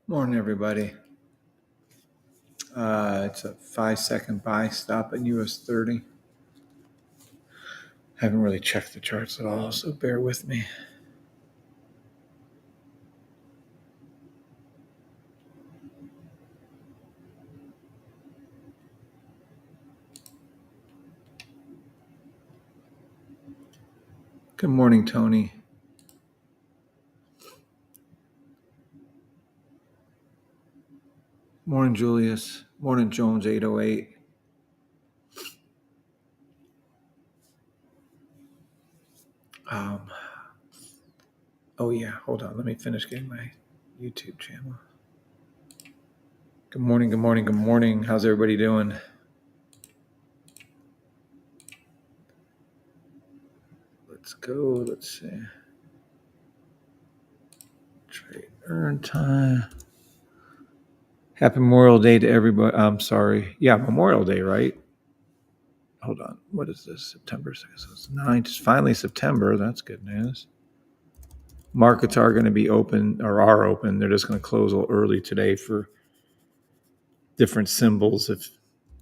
Morning, everybody. It's a 5-second buy stop at US 30. Haven't really checked the charts at all, so bear with me. Good morning, Tony. Morning, Julius. Morning, Jones 808. Oh yeah, hold on. Let me finish getting my YouTube channel. Good morning, good morning, good morning. How's everybody doing? Let's go. Let's see. Trade earn time. Happy Memorial Day to everybody. I'm sorry. Yeah, Memorial Day, right? Hold on. What is this? September 6th. So it's 9th. It's finally September. That's good news. Markets are going to be open or are open. They're just going to close a little early today for different symbols if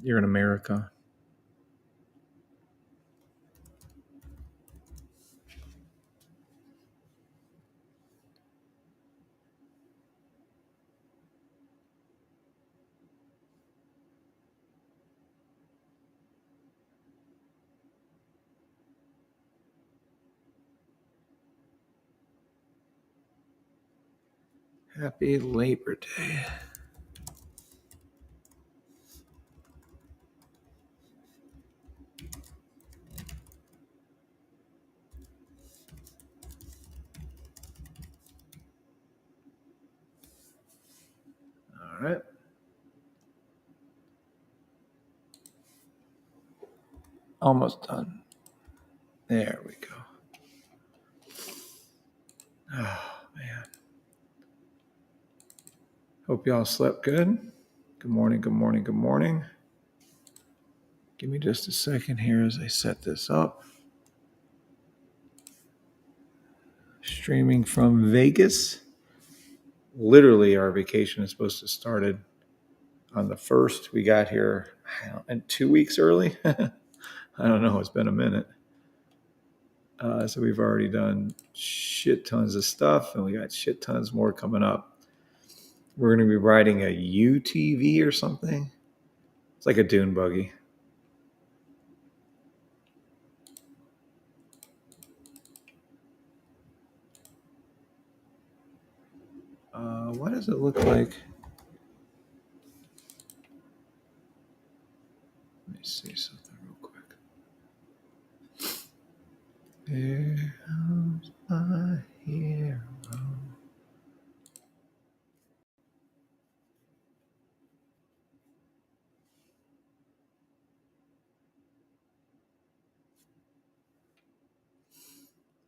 you're in America. Happy Labor Day. All right. Almost done. There we go. Oh, man. Hope y'all slept good. Good morning, good morning, good morning. Give me just a second here as I set this up. Streaming from Vegas. Literally, our vacation is supposed to start on the 1st. We got here 2 weeks early. I don't know. It's been a minute. So we've already done shit tons of stuff, and we got shit tons more coming up. We're going to be riding a UTV or something. It's like a dune buggy. What does it look like? Let me see something real quick. Here comes my hero.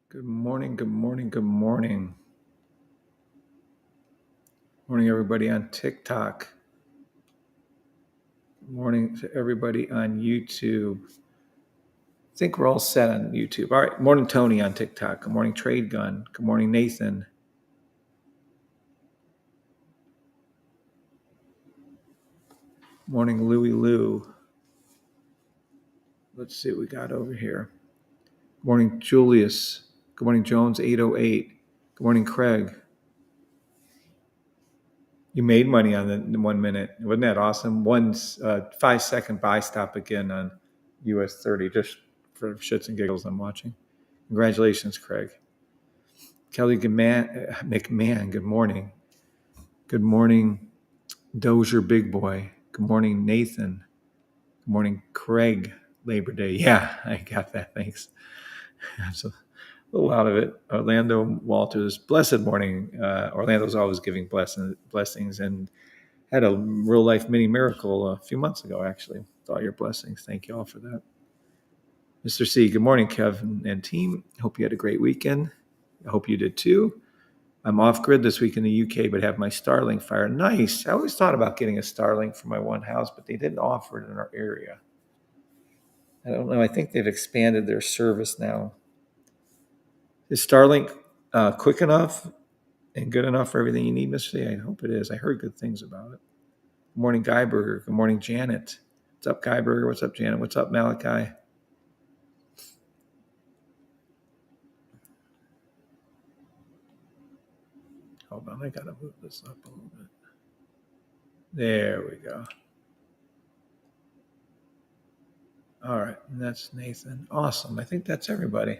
Good morning, good morning, good morning. Morning, everybody on TikTok. Good morning to everybody on YouTube. I think we're all set on YouTube. All right. Morning, Tony on TikTok. Good morning, Trade Gun. Good morning, Nathan. Morning, Louie Lou. Let's see what we got over here. Good morning, Julius. Good morning, Jones 808. Good morning, Craig. You made money on the 1 minute. Wasn't that awesome? 5-second buy stop again on US 30, just for shits and giggles. I'm watching. Congratulations, Craig. Kelly McMahon, good morning. Good morning, Dozier Big Boy. Good morning, Nathan. Good morning, Craig. Labor Day. Yeah, I got that. Thanks. So, a little out of it. Orlando Walters. Blessed morning. Orlando's always giving blessings and had a real life mini miracle a few months ago, actually. With all your blessings. Thank you all for that. Mr. C, good morning, Kevin and team. Hope you had a great weekend. I hope you did too. I'm off grid this week in the UK, but have my Starlink fire. Nice. I always thought about getting a Starlink for my one house, but they didn't offer it in our area. I don't know. I think they've expanded their service now. Is Starlink quick enough? And good enough for everything you need, Mr. C? I hope it is. I heard good things about it. Good morning, Guy Burger. Good morning, Janet. What's up, Guy Burger? What's up, Janet? What's up, Malachi? Hold on, I gotta move this up a little bit. There we go. All right, and that's Nathan. Awesome. I think that's everybody.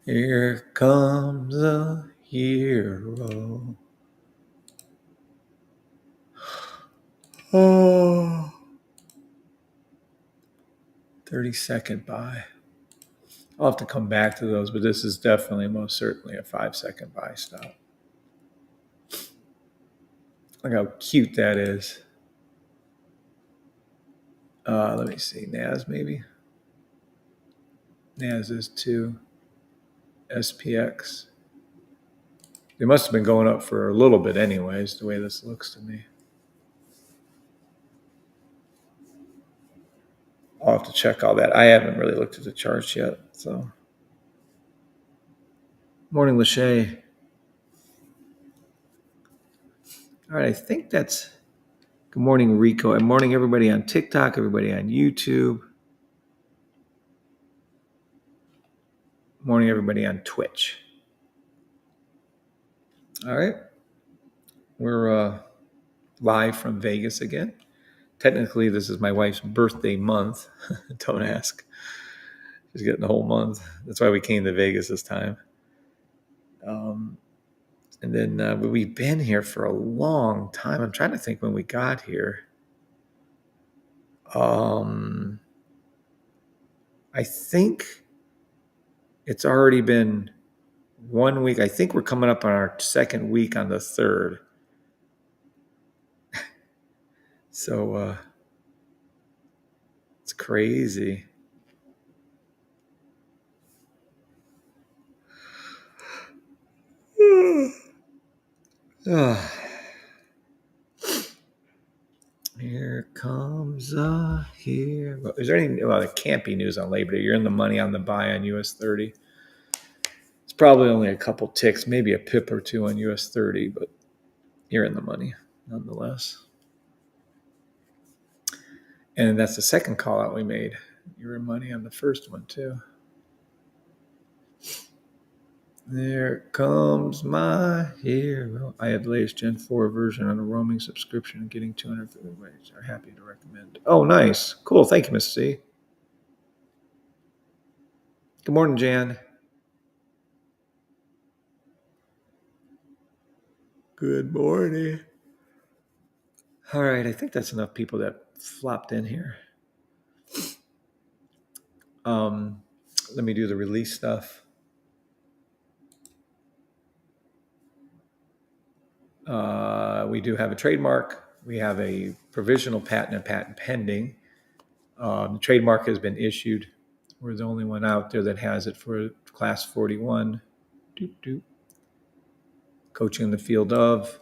Here comes a hero. Oh, 30-second buy. I'll have to come back to those, but this is definitely, most certainly, a 5-second buy stop. Look how cute that is. Let me see. NAS maybe? NAS is 2. SPX. They must have been going up for a little bit anyways, the way this looks to me. I'll have to check all that. I haven't really looked at the charts yet. So, morning, Lachey. All right, I think that's good morning, Rico. And morning, everybody on TikTok, everybody on YouTube. Morning, everybody on Twitch. All right, we're live from Vegas again. Technically, this is my wife's birthday month. Don't ask. She's getting the whole month. That's why we came to Vegas this time. And then we've been here for a long time. I'm trying to think when we got here. I think it's already been 1 week. I think we're coming up on our second week on the 3rd. So it's crazy. Here comes a hero. Is there any? Well, there can't be news on Labor Day. You're in the money on the buy on US 30. It's probably only a couple ticks, maybe a pip or two on US 30, but you're in the money nonetheless. And that's the second call out we made. You were in money on the first one too. There comes my hero. I have the latest Gen 4 version on a roaming subscription and getting 250 ways. Are happy to recommend. Oh, nice. Cool. Thank you, Miss C. Good morning, Jan. Good morning. All right. I think that's enough people that flopped in here. Let me do the release stuff. We do have a trademark. We have a provisional patent and patent pending. The trademark has been issued. We're the only one out there that has it for class 41. Coaching in the field of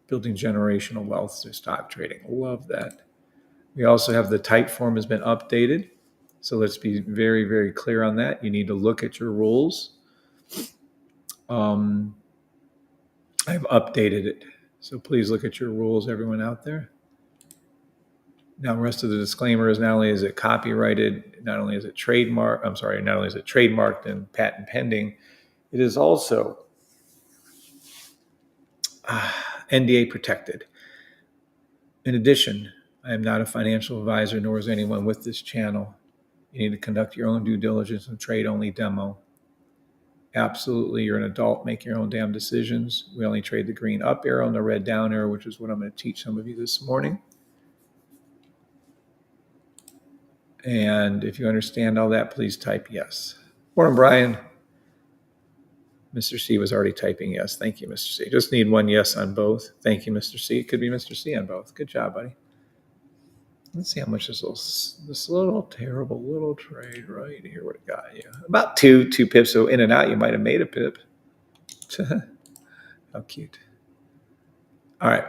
building generational wealth through stock trading. Love that. We also have the type form has been updated. So let's be very, very clear on that. You need to look at your rules. I've updated it. So please look at your rules, everyone out there. Now, the rest of the disclaimer is not only is it copyrighted, not only is it trademarked and patent pending, it is also NDA protected. In addition, I am not a financial advisor, nor is anyone with this channel. You need to conduct your own due diligence and trade-only demo. Absolutely, you're an adult. Make your own damn decisions. We only trade the green up arrow and the red down arrow, which is what I'm going to teach some of you this morning. And if you understand all that, please type yes. Morning, Brian. Mr. C was already typing yes. Thank you, Mr. C. Just need one yes on both. Thank you, Mr. C. It could be Mr. C on both. Good job, buddy. Let's see how much this little terrible little trade right here would have got you. About two pips. So in and out, you might have made a pip. How cute. All right.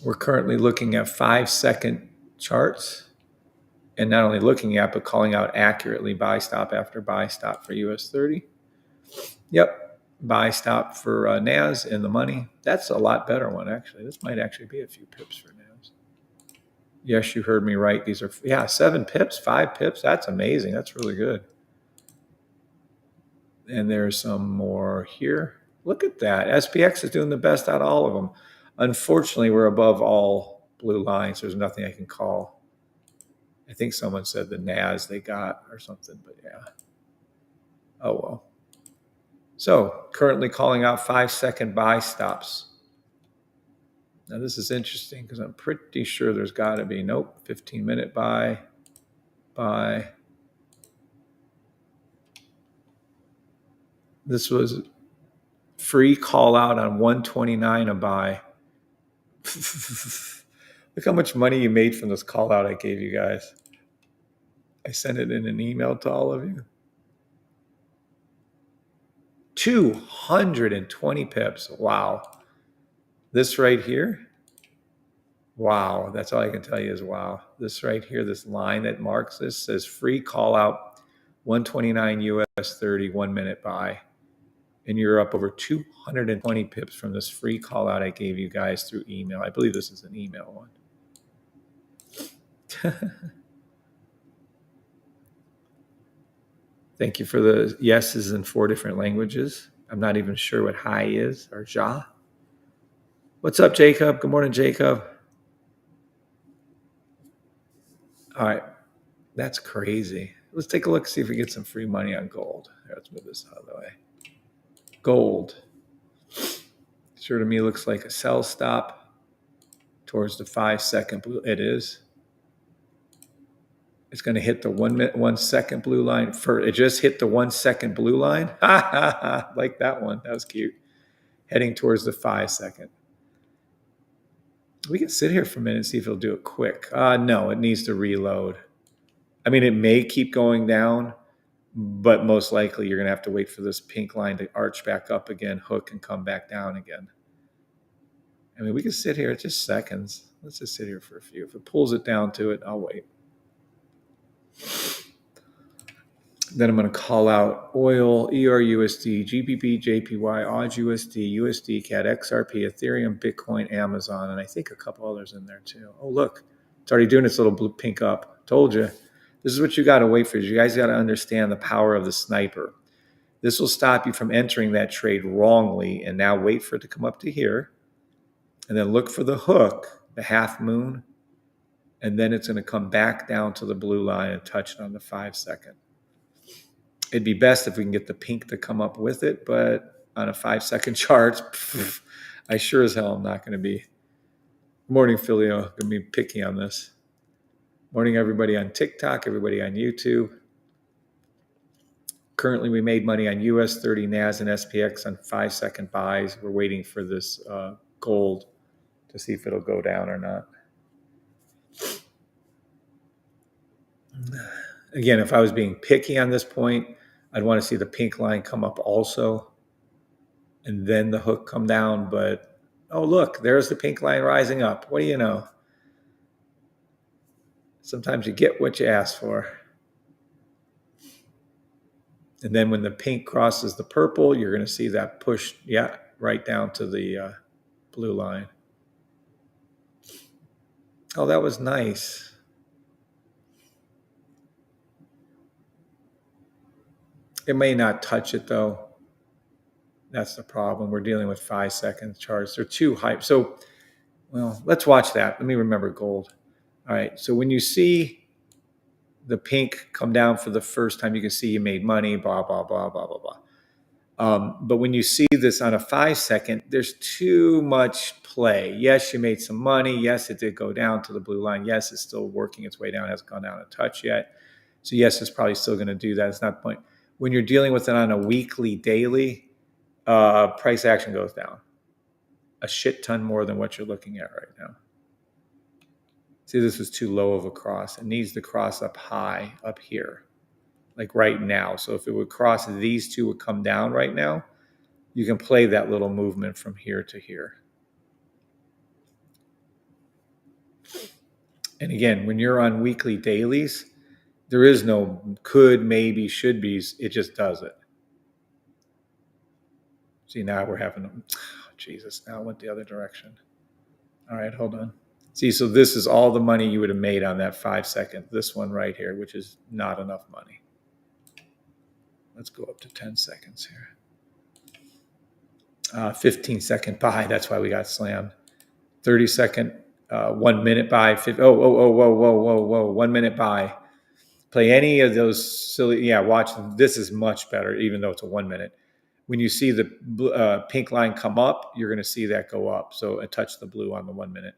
We're currently looking at 5-second charts. And not only looking at, but calling out accurately buy stop after buy stop for US 30. Yep. buy stop for NAS in the money. That's a lot better one, actually. This might actually be a few pips for NAS. Yes, you heard me right. These are, 7 pips, 5 pips. That's amazing. That's really good. And there's some more here. Look at that. SPX is doing the best out of all of them. Unfortunately, we're above all blue lines. There's nothing I can call. I think someone said the NAS they got or something, but yeah. Oh, well. So currently calling out 5-second buy stops. Now this is interesting because I'm pretty sure there's got to be, nope, 15-minute buy. This was free call out on 129 a buy. Look how much money you made from this call out I gave you guys. I sent it in an email to all of you. 220 pips. Wow. This right here. Wow. That's all I can tell you is wow. This right here, this line that marks this says free call out 129 US 30, 1 minute buy. And you're up over 220 pips from this free call out I gave you guys through email. I believe this is an email one. Thank you for the yeses in 4 different languages. I'm not even sure what hi is or ja. What's up, Jacob? Good morning, Jacob. All right. That's crazy. Let's take a look, see if we get some free money on gold. Here, let's move this out of the way. Gold. Sure to me looks like a sell stop towards the 5-second blue. It is. It's going to hit the 1 second blue line. It just hit the 1 second blue line. Like that one. That was cute. Heading towards the 5-second. We can sit here for a minute and see if it'll do it quick. No, it needs to reload. I mean, it may keep going down, but most likely you're going to have to wait for this pink line to arch back up again, hook, and come back down again. I mean, we can sit here. It's just seconds. Let's just sit here for a few. If it pulls it down to it, I'll wait. Then I'm going to call out oil, ERUSD, GBP, JPY, AUD USD, CAD, XRP, Ethereum, Bitcoin, Amazon, and I think a couple others in there too. Oh, look, it's already doing its little blue pink up. Told you. This is what you got to wait for. You guys got to understand the power of the sniper. This will stop you from entering that trade wrongly, and now wait for it to come up to here, and then look for the hook, the half moon, and then it's going to come back down to the blue line and touch it on the 5-second. It'd be best if we can get the pink to come up with it, but on a 5-second chart, I sure as hell am not going to be. Morning, Filio. Going to be picky on this. Morning, everybody on TikTok, everybody on YouTube. Currently, we made money on US 30, NAS, and SPX on 5-second buys. We're waiting for this gold to see if it'll go down or not. Again, if I was being picky on this point, I'd want to see the pink line come up also, and then the hook come down. But, oh, look, there's the pink line rising up. What do you know? Sometimes you get what you ask for. And then when the pink crosses the purple, you're going to see that push, right down to the blue line. Oh, that was nice. It may not touch it, though. That's the problem. We're dealing with 5-second charts. They're too hype. So, well, let's watch that. Let me remember gold. All right. So when you see the pink come down for the first time, you can see you made money, blah, blah, blah, blah, blah, blah. But when you see this on a 5-second, there's too much play. Yes, you made some money. Yes, it did go down to the blue line. Yes, it's still working its way down. It hasn't gone down a touch yet. So yes, it's probably still going to do that. It's not the point. When you're dealing with it on a weekly, daily, price action goes down a shit ton more than what you're looking at right now. See, this is too low of a cross. It needs to cross up high up here, like right now. So if it would cross, these two would come down right now. You can play that little movement from here to here. And again, when you're on weekly dailies, there is no could, maybe, should be's. It just does it. See, now we're having, oh, Jesus, now it went the other direction. All right, hold on. See, so this is all the money you would have made on that 5 second. This one right here, which is not enough money. Let's go up to 10 seconds here. 15-second buy. That's why we got slammed. 30-second, 1 minute buy. Whoa. 1 minute buy. Play any of those silly. Yeah, watch. This is much better, even though it's a 1 minute. When you see the pink line come up, you're going to see that go up. So touch the blue on the 1 minute.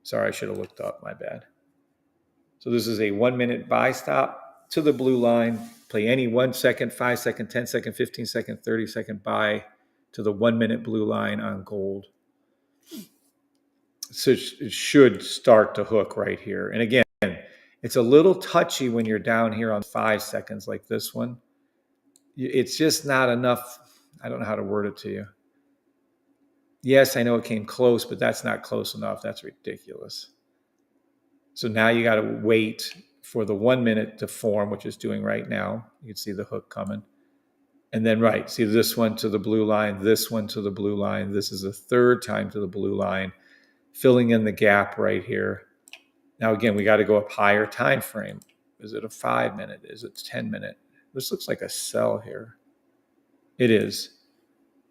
Sorry, I should have looked up. My bad. So this is a 1 minute buy stop to the blue line. Play any 1 second, 5 second, 10 second, 15 second, 30-second buy to the 1 minute blue line on gold. So it should start to hook right here. And again, it's a little touchy when you're down here on 5 seconds like this one. It's just not enough. I don't know how to word it to you. Yes, I know it came close, but that's not close enough. That's ridiculous. So now you got to wait for the 1 minute to form, which it's doing right now. You can see the hook coming. And then, right, see this one to the blue line, this one to the blue line. This is the third time to the blue line, filling in the gap right here. Now, again, we got to go up higher time frame. Is it a 5 minute? Is it 10 minute? This looks like a sell here. It is.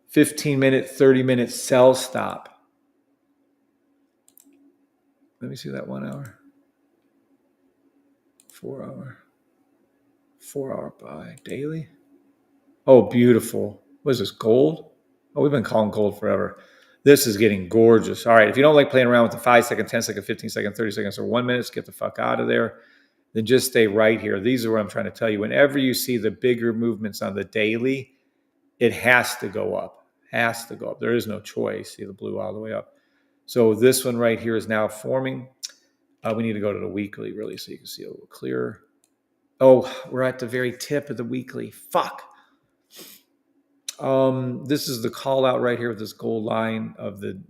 15 minute, 30 minute sell stop. Let me see that 1 hour. 4 hour. 4 hour buy. Daily. Oh, beautiful. What is this, gold? Oh, we've been calling gold forever. This is getting gorgeous. All right, if you don't like playing around with the 5 second, 10 second, 15 second, 30 seconds, or 1 minute, get the fuck out of there. Then just stay right here. These are what I'm trying to tell you. Whenever you see the bigger movements on the daily, it has to go up. Has to go up. There is no choice. See the blue all the way up. So this one right here is now forming. We need to go to the weekly, really, so you can see a little clearer. Oh, we're at the very tip of the weekly. Fuck. This is the call out right here with this gold line of the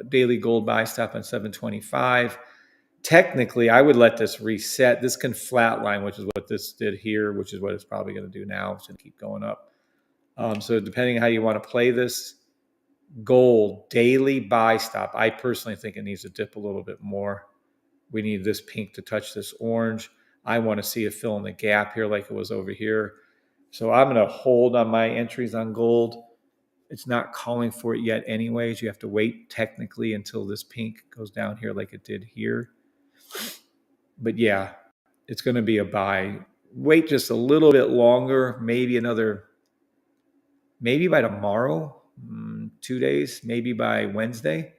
daily gold buy stop on 725. Technically, I would let this reset. This can flatline, which is what this did here, which is what it's probably going to do now. It's going to keep going up. So depending on how you want to play this, gold daily buy stop. I personally think it needs to dip a little bit more. We need this pink to touch this orange. I want to see it fill in the gap here like it was over here. So I'm going to hold on my entries on gold. It's not calling for it yet anyways. You have to wait technically until this pink goes down here like it did here. But yeah, it's going to be a buy. Wait just a little bit longer, maybe by tomorrow, 2 days, maybe by Wednesday.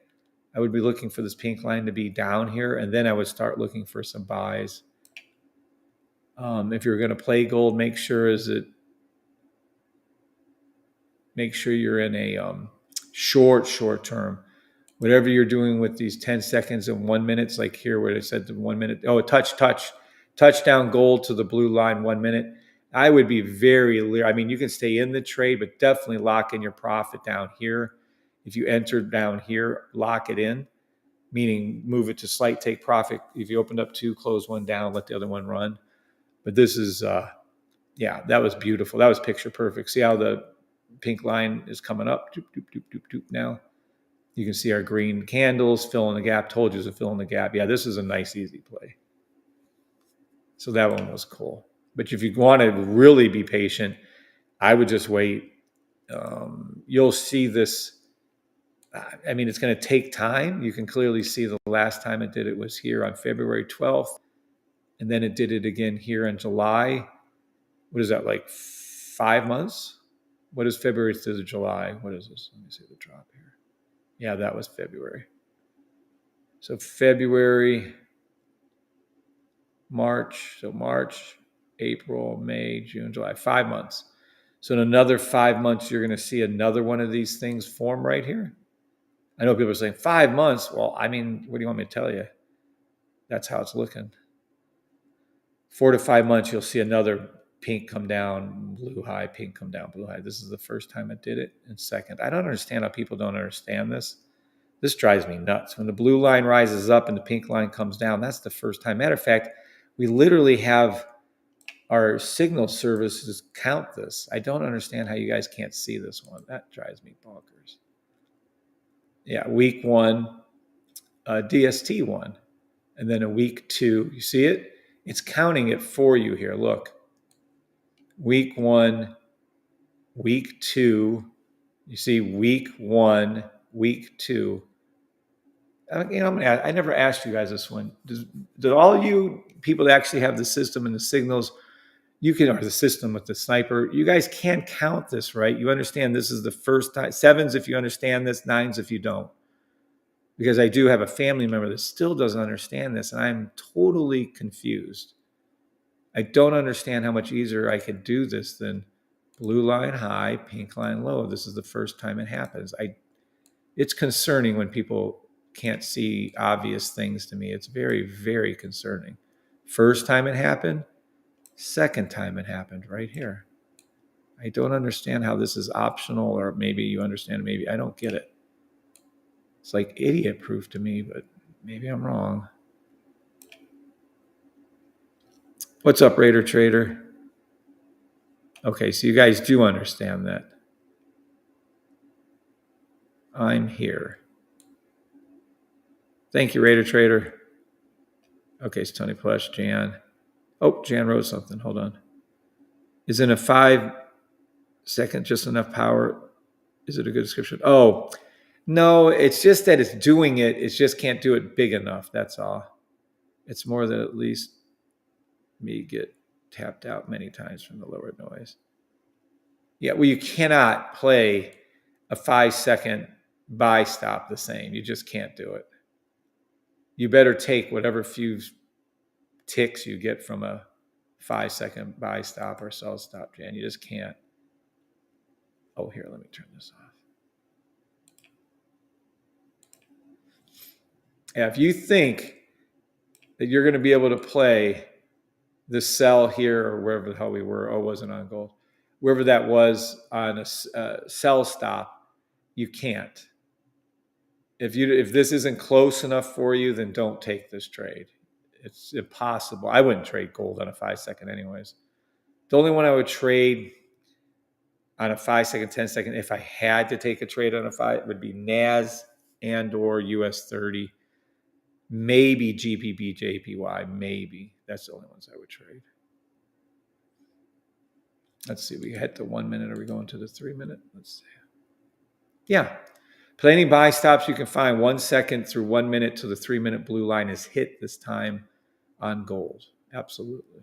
I would be looking for this pink line to be down here, and then I would start looking for some buys. If you're going to play gold, make sure you're in a short term. Whatever you're doing with these 10 seconds and 1 minute, like here where it said the 1 minute, touchdown gold to the blue line 1 minute. I would be very leery. I mean, you can stay in the trade, but definitely lock in your profit down here. If you entered down here, lock it in, meaning move it to slight take profit. If you opened up 2, close 1 down, let the other one run. But this is, that was beautiful. That was picture perfect. See how the pink line is coming up? Doop, doop, doop, doop, doop now. You can see our green candles filling the gap. Told you to fill in the gap. Yeah, this is a nice, easy play. So that one was cool. But if you want to really be patient, I would just wait. You'll see this. I mean, it's going to take time. You can clearly see the last time it did it was here on February 12th. And then it did it again here in July. What is that, like 5 months? What is February through July? What is this? Let me see the drop here. Yeah, that was February. So February, March, April, May, June, July, 5 months. So in another 5 months, you're going to see another one of these things form right here. I know people are saying 5 months. Well, I mean, what do you want me to tell you? That's how it's looking. 4 to 5 months, you'll see another pink come down, blue high, pink come down, blue high. This is the first time it did it. And second, I don't understand how people don't understand this. This drives me nuts. When the blue line rises up and the pink line comes down, that's the first time. Matter of fact, we literally have our signal services count this. I don't understand how you guys can't see this one. That drives me bonkers. Yeah, week 1, DST 1, and then a week 2. You see it? It's counting it for you here. Look, week 1, week 2. You see week 1, week 2. I never asked you guys this one. Do all you people that actually have the system and the signals, or the system with the sniper, you guys can count this, right? You understand this is the first time. 7s if you understand this, 9s if you don't. Because I do have a family member that still doesn't understand this, and I'm totally confused. I don't understand how much easier I could do this than blue line high, pink line low. This is the first time it happens. It's concerning when people can't see obvious things to me. It's very, very concerning. First time it happened, second time it happened right here. I don't understand how this is optional, or maybe you understand, maybe I don't get it. It's like idiot proof to me, but maybe I'm wrong. What's up, Raider Trader? Okay, so you guys do understand that. I'm here. Thank you, Raider Trader. Okay, it's Tony Plush, Jan. Oh, Jan wrote something. Hold on. Is in a 5-second just enough power? Is it a good description? Oh, no, it's just that it's doing it. It just can't do it big enough. That's all. It's more than at least me get tapped out many times from the lower noise. Yeah, well, you cannot play a 5-second buy stop the same. You just can't do it. You better take whatever few ticks you get from a 5-second buy stop or sell stop, Jan. You just can't. Oh, here, let me turn this off. Yeah, if you think that you're going to be able to play the sell here or wherever the hell we were, it wasn't on gold, wherever that was on a sell stop, you can't. If this isn't close enough for you, then don't take this trade. It's impossible. I wouldn't trade gold on a 5-second anyways. The only one I would trade on a 5-second, 10-second, if I had to take a trade on a 5, would be NAS and or US 30. Maybe GPB, JPY, maybe. That's the only ones I would trade. Let's see, we hit the 1 minute. Are we going to the 3 minute? Let's see. Yeah. Play any buy stops you can find 1 second through 1 minute till the 3 minute blue line is hit this time on gold. Absolutely.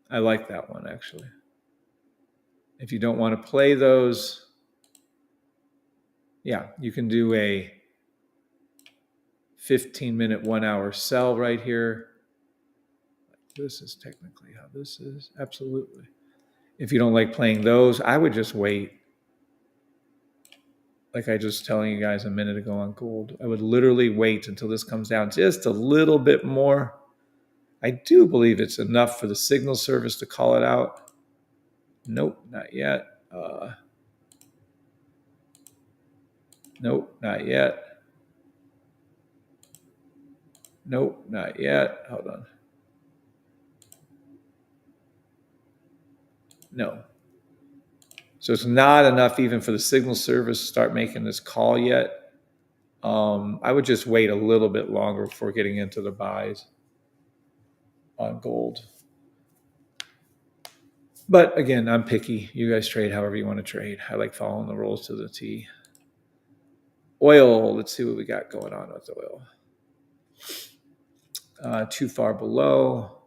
I like that one, actually. If you don't want to play those, yeah, you can do a 15-minute, 1 hour sell right here. This is technically how this is. Absolutely. If you don't like playing those, I would just wait. Like I just telling you guys a minute ago on gold, I would literally wait until this comes down just a little bit more. I do believe it's enough for the signal service to call it out. Nope, not yet. Nope, not yet. Nope, not yet. Hold on. No. So it's not enough even for the signal service to start making this call yet. I would just wait a little bit longer before getting into the buys on gold. But again, I'm picky. You guys trade however you want to trade. I like following the rolls to the T. Oil, let's see what we got going on with oil. Too far below.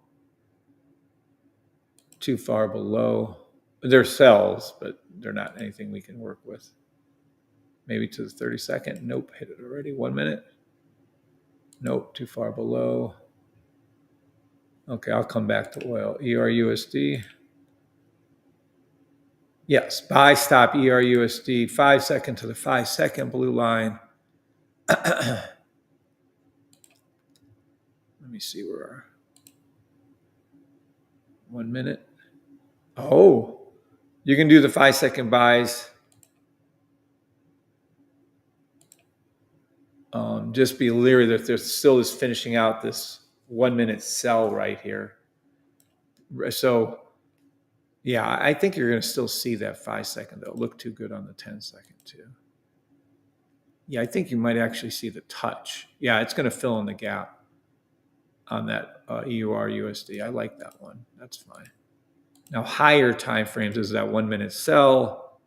Too far below. They're sells, but they're not anything we can work with. Maybe to the 30-second. Nope, hit it already. 1 minute. Nope, too far below. Okay, I'll come back to oil. ERUSD. Yes, buy stop ERUSD. 5-second to the 5-second blue line. Let me see where our 1 minute. Oh, you can do the 5-second buys. Just be leery that there's still is finishing out this 1 minute sell right here. So yeah, I think you're going to still see that 5 second though. Look too good on the 10 second too. Yeah, I think you might actually see the touch. Yeah, it's going to fill in the gap on that EUR USD. I like that one. That's fine. Now, higher time frames is that 1 minute sell.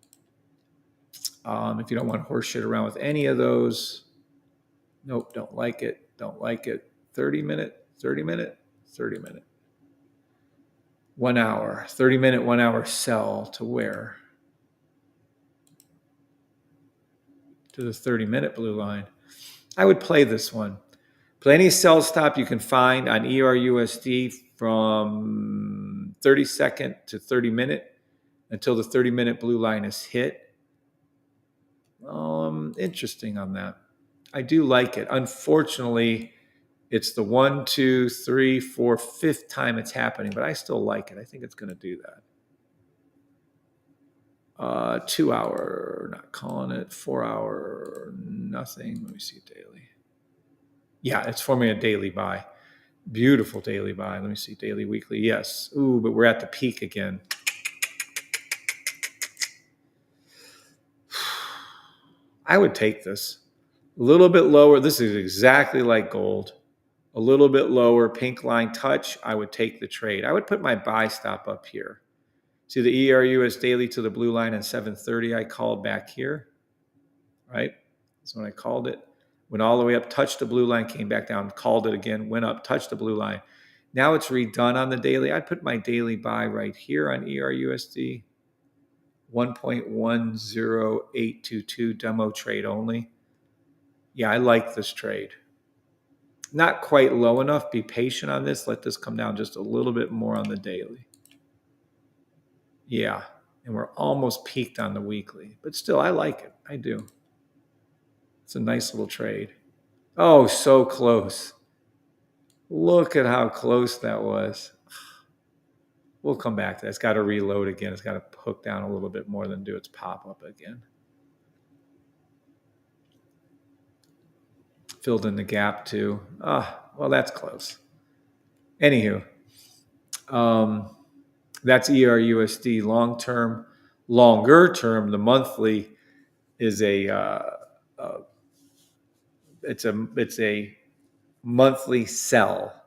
If you don't want to horse shit around with any of those, nope, don't like it. Don't like it. 30 minute, 30 minute, 30 minute. 1 hour, 30 minute, 1 hour sell to where? To the 30 minute blue line. I would play this one. Play any sell stop you can find on ERUSD from 30 second to 30 minute until the 30 minute blue line is hit. Interesting on that. I do like it. Unfortunately, it's the 1, 2, 3, 4, fifth time it's happening, but I still like it. I think it's going to do that. 2 hour, not calling it. 4 hour, nothing. Let me see daily. Yeah, it's forming a daily buy. Beautiful daily buy. Let me see daily, weekly. Yes. Ooh, but we're at the peak again. I would take this. A little bit lower. This is exactly like gold. A little bit lower, pink line touch. I would take the trade. I would put my buy stop up here. See the ERUS daily to the blue line at 7:30. I called back here, right? That's when I called it. Went all the way up, touched the blue line, came back down, called it again, went up, touched the blue line. Now it's redone on the daily. I'd put my daily buy right here on ERUSD. 1.10822 demo trade only. Yeah, I like this trade. Not quite low enough. Be patient on this. Let this come down just a little bit more on the daily. Yeah, and we're almost peaked on the weekly. But still, I like it. I do. It's a nice little trade. Oh, so close. Look at how close that was. We'll come back to that. It's got to reload again. It's got to hook down a little bit more than do its pop up again. Filled in the gap too. Well, that's close. Anywho, that's ERUSD long term. Longer term, the monthly is it's a monthly sell.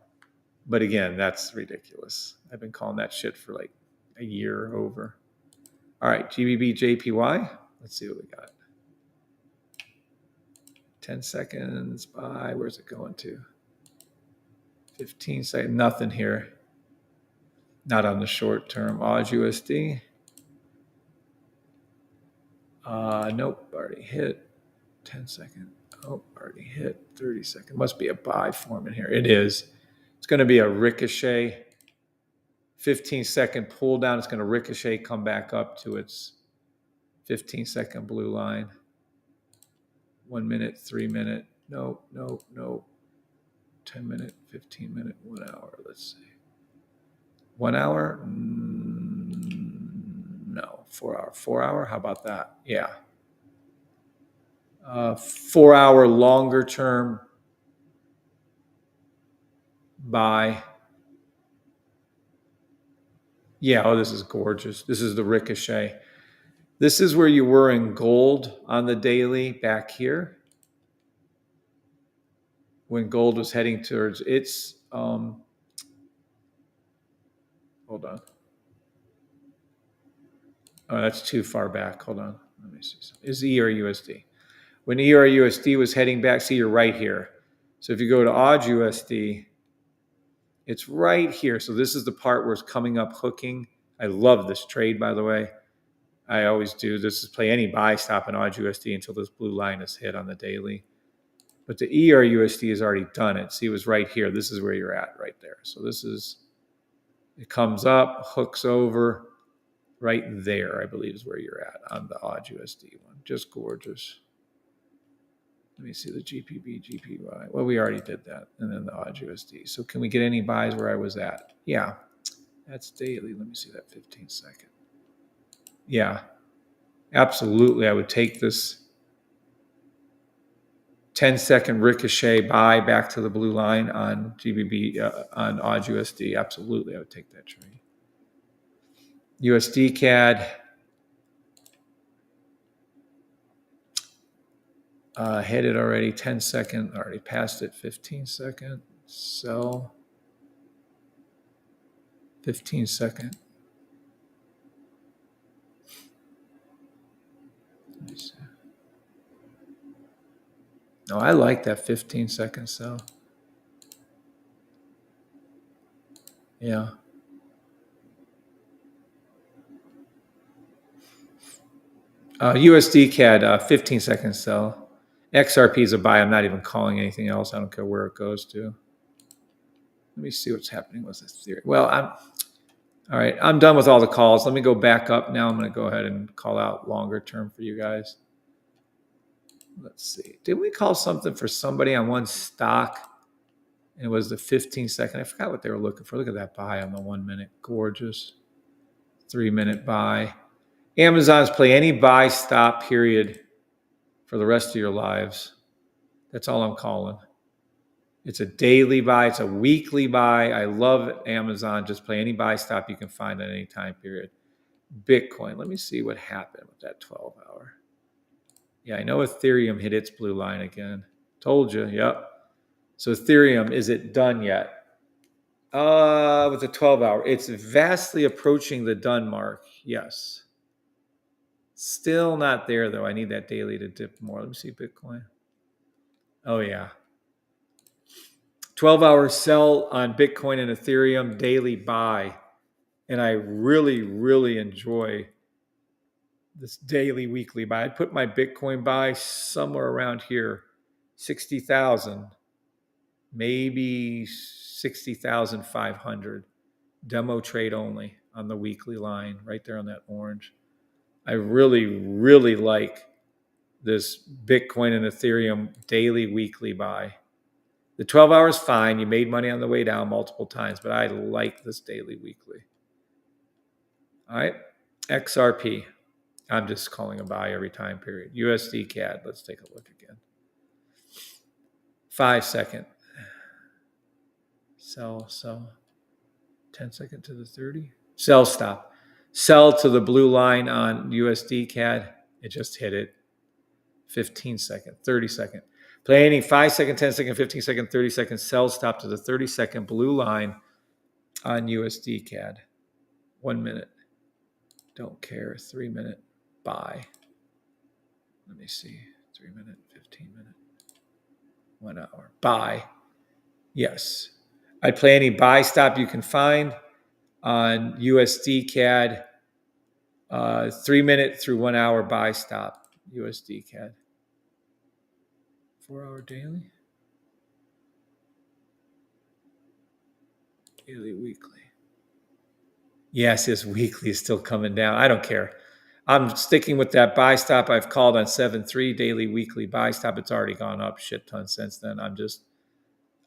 But again, that's ridiculous. I've been calling that shit for like a year over. All right, GBB JPY. Let's see what we got. 10 seconds buy. Where's it going to? 15 seconds. Nothing here. Not on the short term. AUD/USD. Nope. Already hit. 10 second. Oh, already hit. 30 second. Must be a buy forming here. It is. It's going to be a ricochet. 15 second pull down. It's going to ricochet, come back up to its 15 second blue line. 1 minute, 3 minute. Nope, nope, nope. 10 minute, 15 minute, 1 hour. Let's see. 1 hour? No. 4 hour. 4 hour? How about that? Yeah. 4 hour longer term buy. Yeah. Oh, this is gorgeous. This is the ricochet. This is where you were in gold on the daily back here. When gold was heading towards its, hold on. Oh, that's too far back. Hold on. Let me see. Is ERUSD. When ERUSD was heading back, see, you're right here. So if you go to AUD/USD, it's right here. So this is the part where it's coming up hooking. I love this trade, by the way. I always do. This is play any buy stop in AUD/USD until this blue line is hit on the daily. But the ERUSD has already done it. See, it was right here. This is where you're at right there. So this is, it comes up, hooks over. Right there, I believe, is where you're at on the AUD/USD one. Just gorgeous. Let me see the GPB, GPY. Well, we already did that. And then the AUD/USD. So can we get any buys where I was at? Yeah. That's daily. Let me see that 15 second. Yeah. Absolutely. I would take this 10 second ricochet buy back to the blue line on GBB, on AUD/USD. Absolutely. I would take that trade. USD CAD. Hit it already, 10 second, already passed it, 15 second, sell, 15 second. No, I like that 15 second sell. Yeah. USD CAD, 15 second sell. XRP is a buy. I'm not even calling anything else. I don't care where it goes to. Let me see what's happening with this theory. Well, all right. I'm done with all the calls. Let me go back up now. I'm going to go ahead and call out longer term for you guys. Let's see. Did we call something for somebody on one stock? It was the 15 second. I forgot what they were looking for. Look at that buy on the 1 minute. Gorgeous. 3 minute buy. Amazon's play any buy stop period for the rest of your lives. That's all I'm calling. It's a daily buy. It's a weekly buy. I love Amazon. Just play any buy stop you can find at any time period. Bitcoin. Let me see what happened with that 12 hour. Yeah, I know Ethereum hit its blue line again. Told you. Yep. So Ethereum, is it done yet? With the 12 hour, it's vastly approaching the done mark. Yes. Still not there though. I need that daily to dip more. Let me see Bitcoin. Oh yeah. 12 hour sell on Bitcoin and Ethereum, daily buy. And I really, really enjoy this daily, weekly buy. I'd put my Bitcoin buy somewhere around here, 60,000, maybe 60,500. Demo trade only on the weekly line, right there on that orange. I really, really like this Bitcoin and Ethereum daily, weekly buy. The 12 hours, fine. You made money on the way down multiple times, but I like this daily, weekly. All right. XRP. I'm just calling a buy every time period. USD CAD. Let's take a look again. 5 second. Sell. 10 second to the 30. Sell stop. Sell to the blue line on USD CAD. It just hit it. 15 second, 30 second. Play any 5 second, 10 second, 15 second, 30 second. Sell stop to the 30 second blue line on USD CAD. 1 minute. Don't care. 3 minute. Buy. Let me see. 3 minute, 15 minute. 1 hour. Buy. Yes. I'd play any buy stop you can find on USD CAD. 3 minute through 1 hour buy stop. USD CAD. 4 hour daily. Daily, weekly. Yes, his weekly is still coming down. I don't care. I'm sticking with that buy stop I've called on 7.3 daily, weekly buy stop. It's already gone up shit ton since then. I'm just,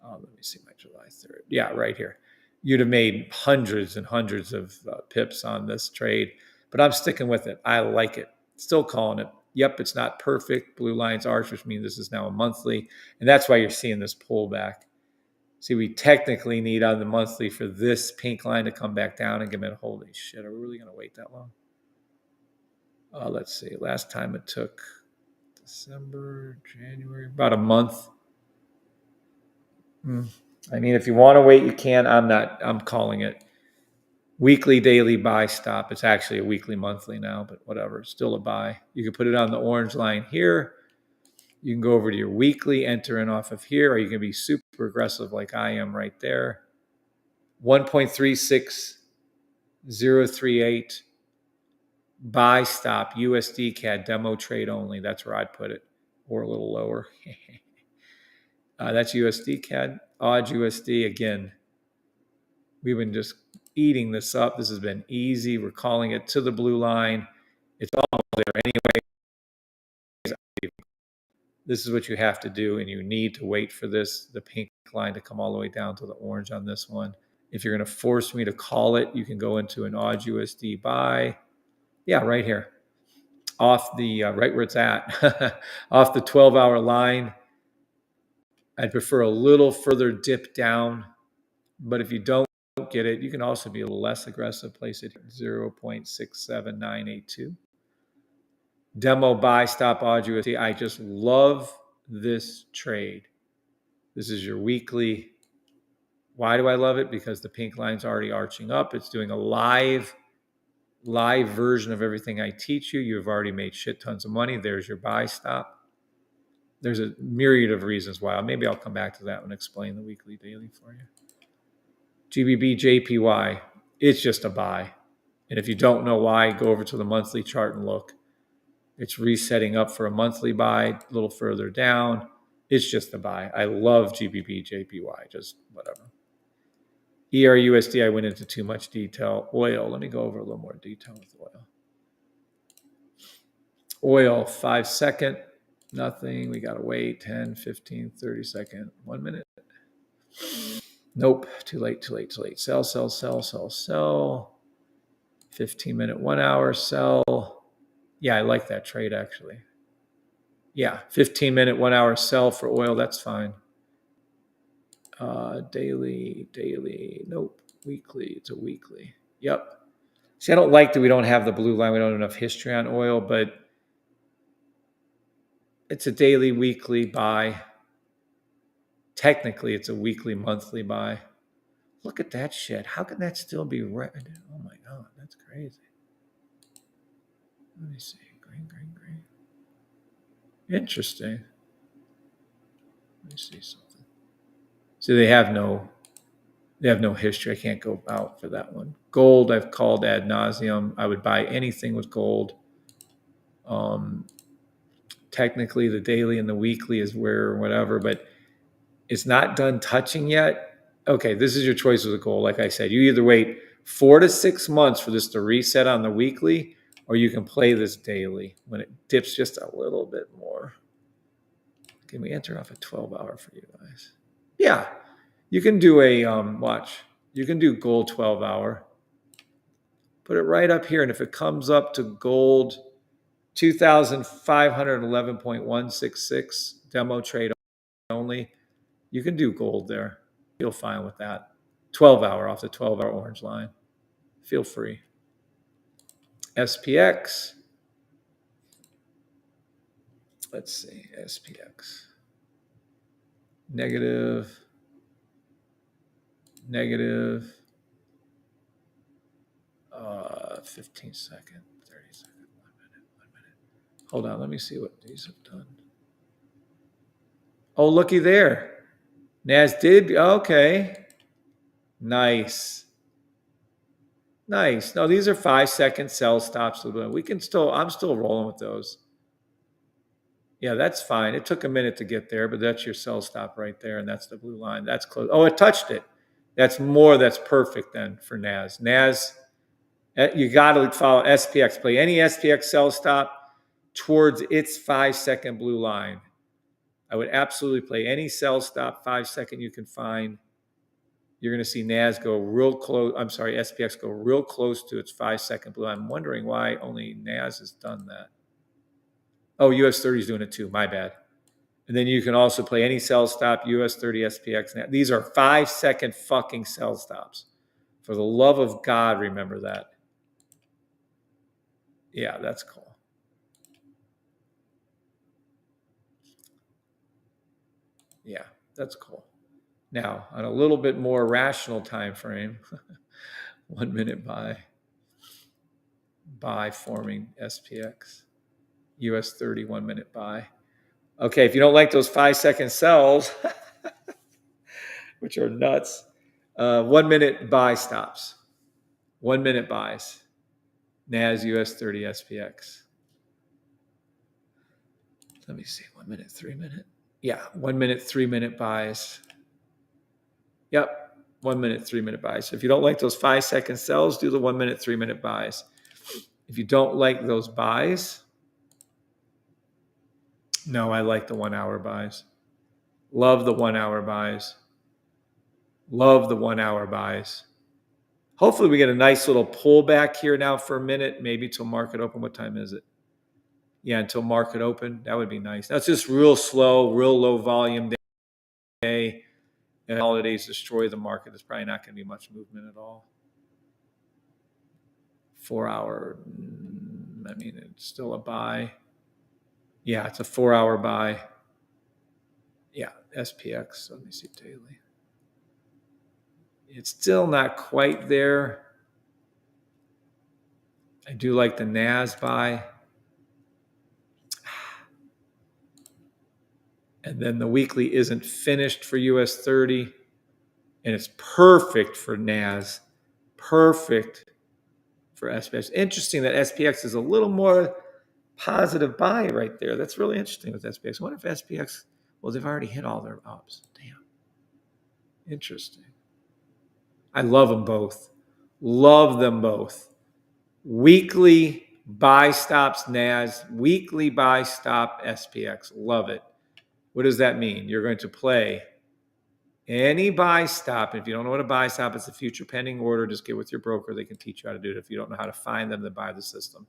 let me see my July 3rd. Yeah, right here. You'd have made hundreds and hundreds of pips on this trade, but I'm sticking with it. I like it. Still calling it. Yep, it's not perfect. Blue line's arch, which means this is now a monthly. And that's why you're seeing this pullback. See, we technically need on the monthly for this pink line to come back down and give it a holy shit. Are we really going to wait that long? Let's see. Last time it took December, January, about a month. I mean, if you want to wait, you can. I'm calling it. Weekly, daily buy stop. It's actually a weekly, monthly now, but whatever. Still a buy. You can put it on the orange line here. You can go over to your weekly, enter in off of here, or you can be super aggressive like I am right there. 1.36038 buy stop USD CAD demo trade only. That's where I'd put it, or a little lower. That's USD CAD. Odd USD again. We've been just eating this up. This has been easy. We're calling it to the blue line. It's almost there anyway. This is what you have to do, and you need to wait for the pink line to come all the way down to the orange on this one. If you're going to force me to call it, you can go into an odd USD buy. Yeah, right here. Off the, right where it's at. Off the 12-hour line. I'd prefer a little further dip down. But if you don't get it, you can also be a little less aggressive. Place it 0.67982. Demo buy stop USD. I just love this trade. This is your weekly. Why do I love it? Because the pink line's already arching up. It's doing a live version of everything I teach you. You've already made shit tons of money. There's your buy stop. There's a myriad of reasons why. Maybe I'll come back to that and explain the weekly daily for you. GBB JPY, it's just a buy. And if you don't know why, go over to the monthly chart and look. It's resetting up for a monthly buy, a little further down. It's just a buy. I love GBB JPY, just whatever. ERUSD, I went into too much detail. Oil, let me go over a little more detail with oil. Oil, 5 second, nothing. We got to wait 10, 15, 30 second, 1 minute. Nope, too late. Sell. 15-minute, 1 hour, sell. Yeah, I like that trade actually. Yeah, 15-minute, 1 hour sell for oil, that's fine. Daily, nope. Weekly, it's a weekly. Yep. See, I don't like that we don't have the blue line. We don't have enough history on oil, but it's a daily, weekly buy. Technically, it's a weekly, monthly buy. Look at that shit. How can that still be red? Oh my God, that's crazy. Let me see. Green. Interesting. Let me see something. See, they have no history. I can't go out for that one. Gold, I've called ad nauseum. I would buy anything with gold. Technically, the daily and the weekly is where whatever, but it's not done touching yet. Okay, this is your choice with the gold. Like I said, you either wait 4 to 6 months for this to reset on the weekly, or you can play this daily when it dips just a little bit more. Can we enter off a 12-hour for you guys? Yeah, you can do a watch. You can do gold 12-hour. Put it right up here, and if it comes up to gold 2,511.166 demo trade only, you can do gold there. Feel fine with that. 12-hour off the 12-hour orange line. Feel free. SPX. Let's see. SPX. Negative. 15 second, 30 second, 1 minute. Hold on, let me see what these have done. Oh, looky there. Nas did, okay. Nice. No, these are 5 second sell stops. We can still, I'm still rolling with those. Yeah, that's fine. It took a minute to get there, but that's your sell stop right there, and that's the blue line. That's close. Oh, it touched it. That's perfect then for NAS. NAS, you got to follow SPX. Play any SPX sell stop towards its 5 second blue line. I would absolutely play any sell stop 5 second you can find. You're going to see NAS go real close. I'm sorry, SPX go real close to its 5 second blue. I'm wondering why only NAS has done that. Oh, US 30 is doing it too. My bad. And then you can also play any sell stop, US 30, SPX. These are 5 second fucking sell stops. For the love of God, remember that. Yeah, that's cool. Yeah, that's cool. Now, on a little bit more rational time frame, 1 minute buy forming SPX, US 30, 1 minute buy. Okay, if you don't like those 5 second sells, which are nuts, 1 minute buy stops, 1 minute buys, NAS US 30 SPX. Let me see, 1 minute, 3 minute. Yeah, 1 minute, 3 minute buys. Yep, 1 minute, 3 minute buys. So if you don't like those 5 second sells, do the 1 minute, 3 minute buys. If you don't like those buys, no, I like the 1 hour buys. Love the 1 hour buys. Love the 1 hour buys. Hopefully we get a nice little pullback here now for a minute, maybe till market open. What time is it? Yeah, until market open. That would be nice. That's just real slow, real low volume day. holidays destroy the market. There's probably not going to be much movement at all. 4 hour, I mean, it's still a buy. Yeah, it's a 4 hour buy. Yeah, SPX. Let me see daily. It's still not quite there. I do like the NAS buy. And then the weekly isn't finished for US 30. And it's perfect for NAS. Perfect for SPX. Interesting that SPX is a little more positive buy right there. That's really interesting with SPX. I wonder if SPX, well, they've already hit all their ups. Damn. Interesting. I love them both. Love them both. Weekly buy stops NAS, weekly buy stop SPX. Love it. What does that mean? You're going to play any buy stop. If you don't know what a buy stop is, a future pending order, just get with your broker. They can teach you how to do it. If you don't know how to find them, then buy the system.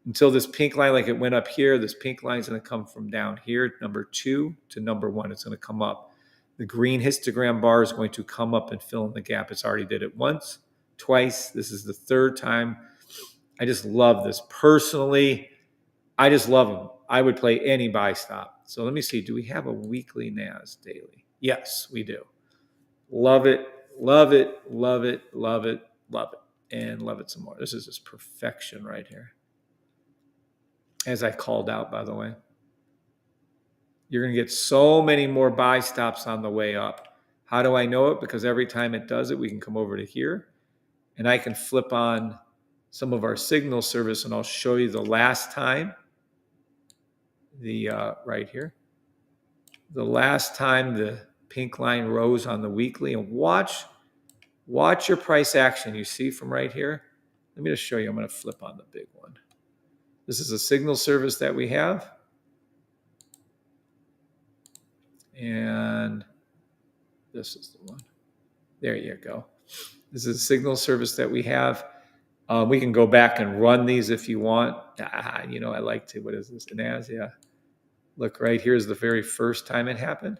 Until this pink line, like it went up here, this pink line is going to come from down here, number 2 to number 1. It's going to come up. The green histogram bar is going to come up and fill in the gap. It's already did it once, twice. This is the third time. I just love this. Personally, I just love them. I would play any buy stop. So let me see. Do we have a weekly NAS daily? Yes, we do. Love it, love it, love it, love it, love it, and love it some more. This is just perfection right here. As I called out, by the way. You're going to get so many more buy stops on the way up. How do I know it? Because every time it does it, we can come over to here, and I can flip on some of our signal service, and I'll show you the last time, right here, the last time the pink line rose on the weekly, and watch your price action. You see from right here? Let me just show you. I'm going to flip on the big one. This is a signal service that we have. And this is the one. There you go. This is a signal service that we have. We can go back and run these if you want. I like to. What is this? NAS? Yeah. Look, right here is the very first time it happened.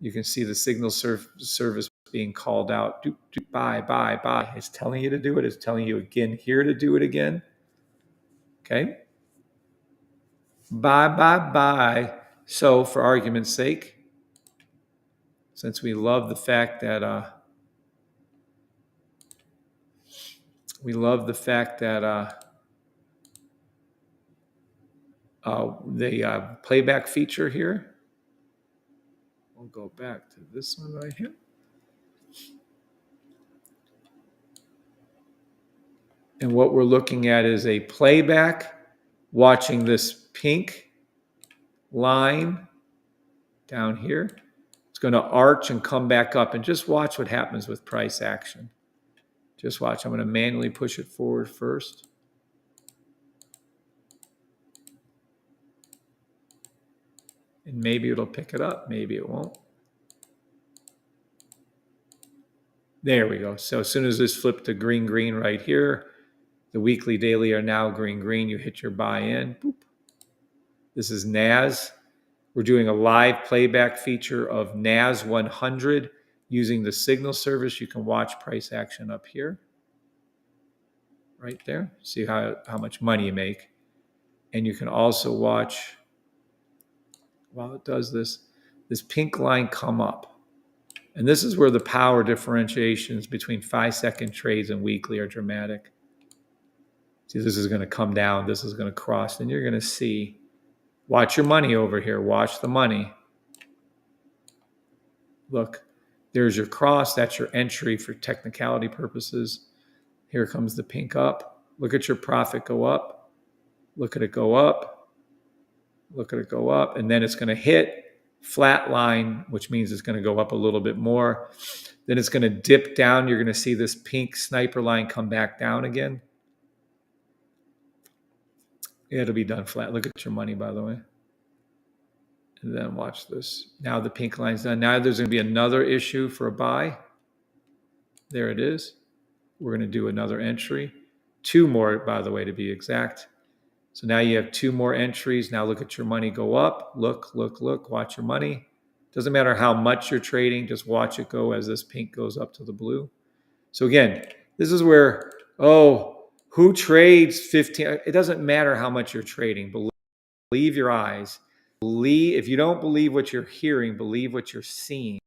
You can see the signal service being called out. Buy, buy, buy. It's telling you to do it. It's telling you again here to do it again. Okay. Buy, buy, buy. So for argument's sake, since we love the fact that the playback feature here. We'll go back to this one right here. And what we're looking at is a playback, watching this pink line down here. It's going to arch and come back up, and just watch what happens with price action. Just watch. I'm going to manually push it forward first. And maybe it'll pick it up. Maybe it won't. There we go. So as soon as this flipped to green, green right here, the weekly, daily are now green, green. You hit your buy in. Boop. This is NAS. We're doing a live playback feature of NAS 100 using the signal service. You can watch price action up here. Right there. See how much money you make. And you can also watch, while it does this pink line come up. And this is where the power differentiations between 5-second trades and weekly are dramatic. See, this is going to come down. This is going to cross. And you're going to see, watch your money over here. Watch the money. Look, there's your cross. That's your entry for technicality purposes. Here comes the pink up. Look at your profit go up. Look at it go up. Look at it go up. And then it's going to hit flat line, which means it's going to go up a little bit more. Then it's going to dip down. You're going to see this pink sniper line come back down again. It'll be done flat. Look at your money, by the way. And then watch this. Now the pink line's done. Now there's going to be another issue for a buy. There it is. We're going to do another entry. 2 more, by the way, to be exact. So now you have 2 more entries. Now look at your money go up. Look, look, look. Watch your money. Doesn't matter how much you're trading, just watch it go as this pink goes up to the blue. So again, this is where, who trades 15? It doesn't matter how much you're trading. Believe your eyes. If you don't believe what you're hearing, believe what you're seeing.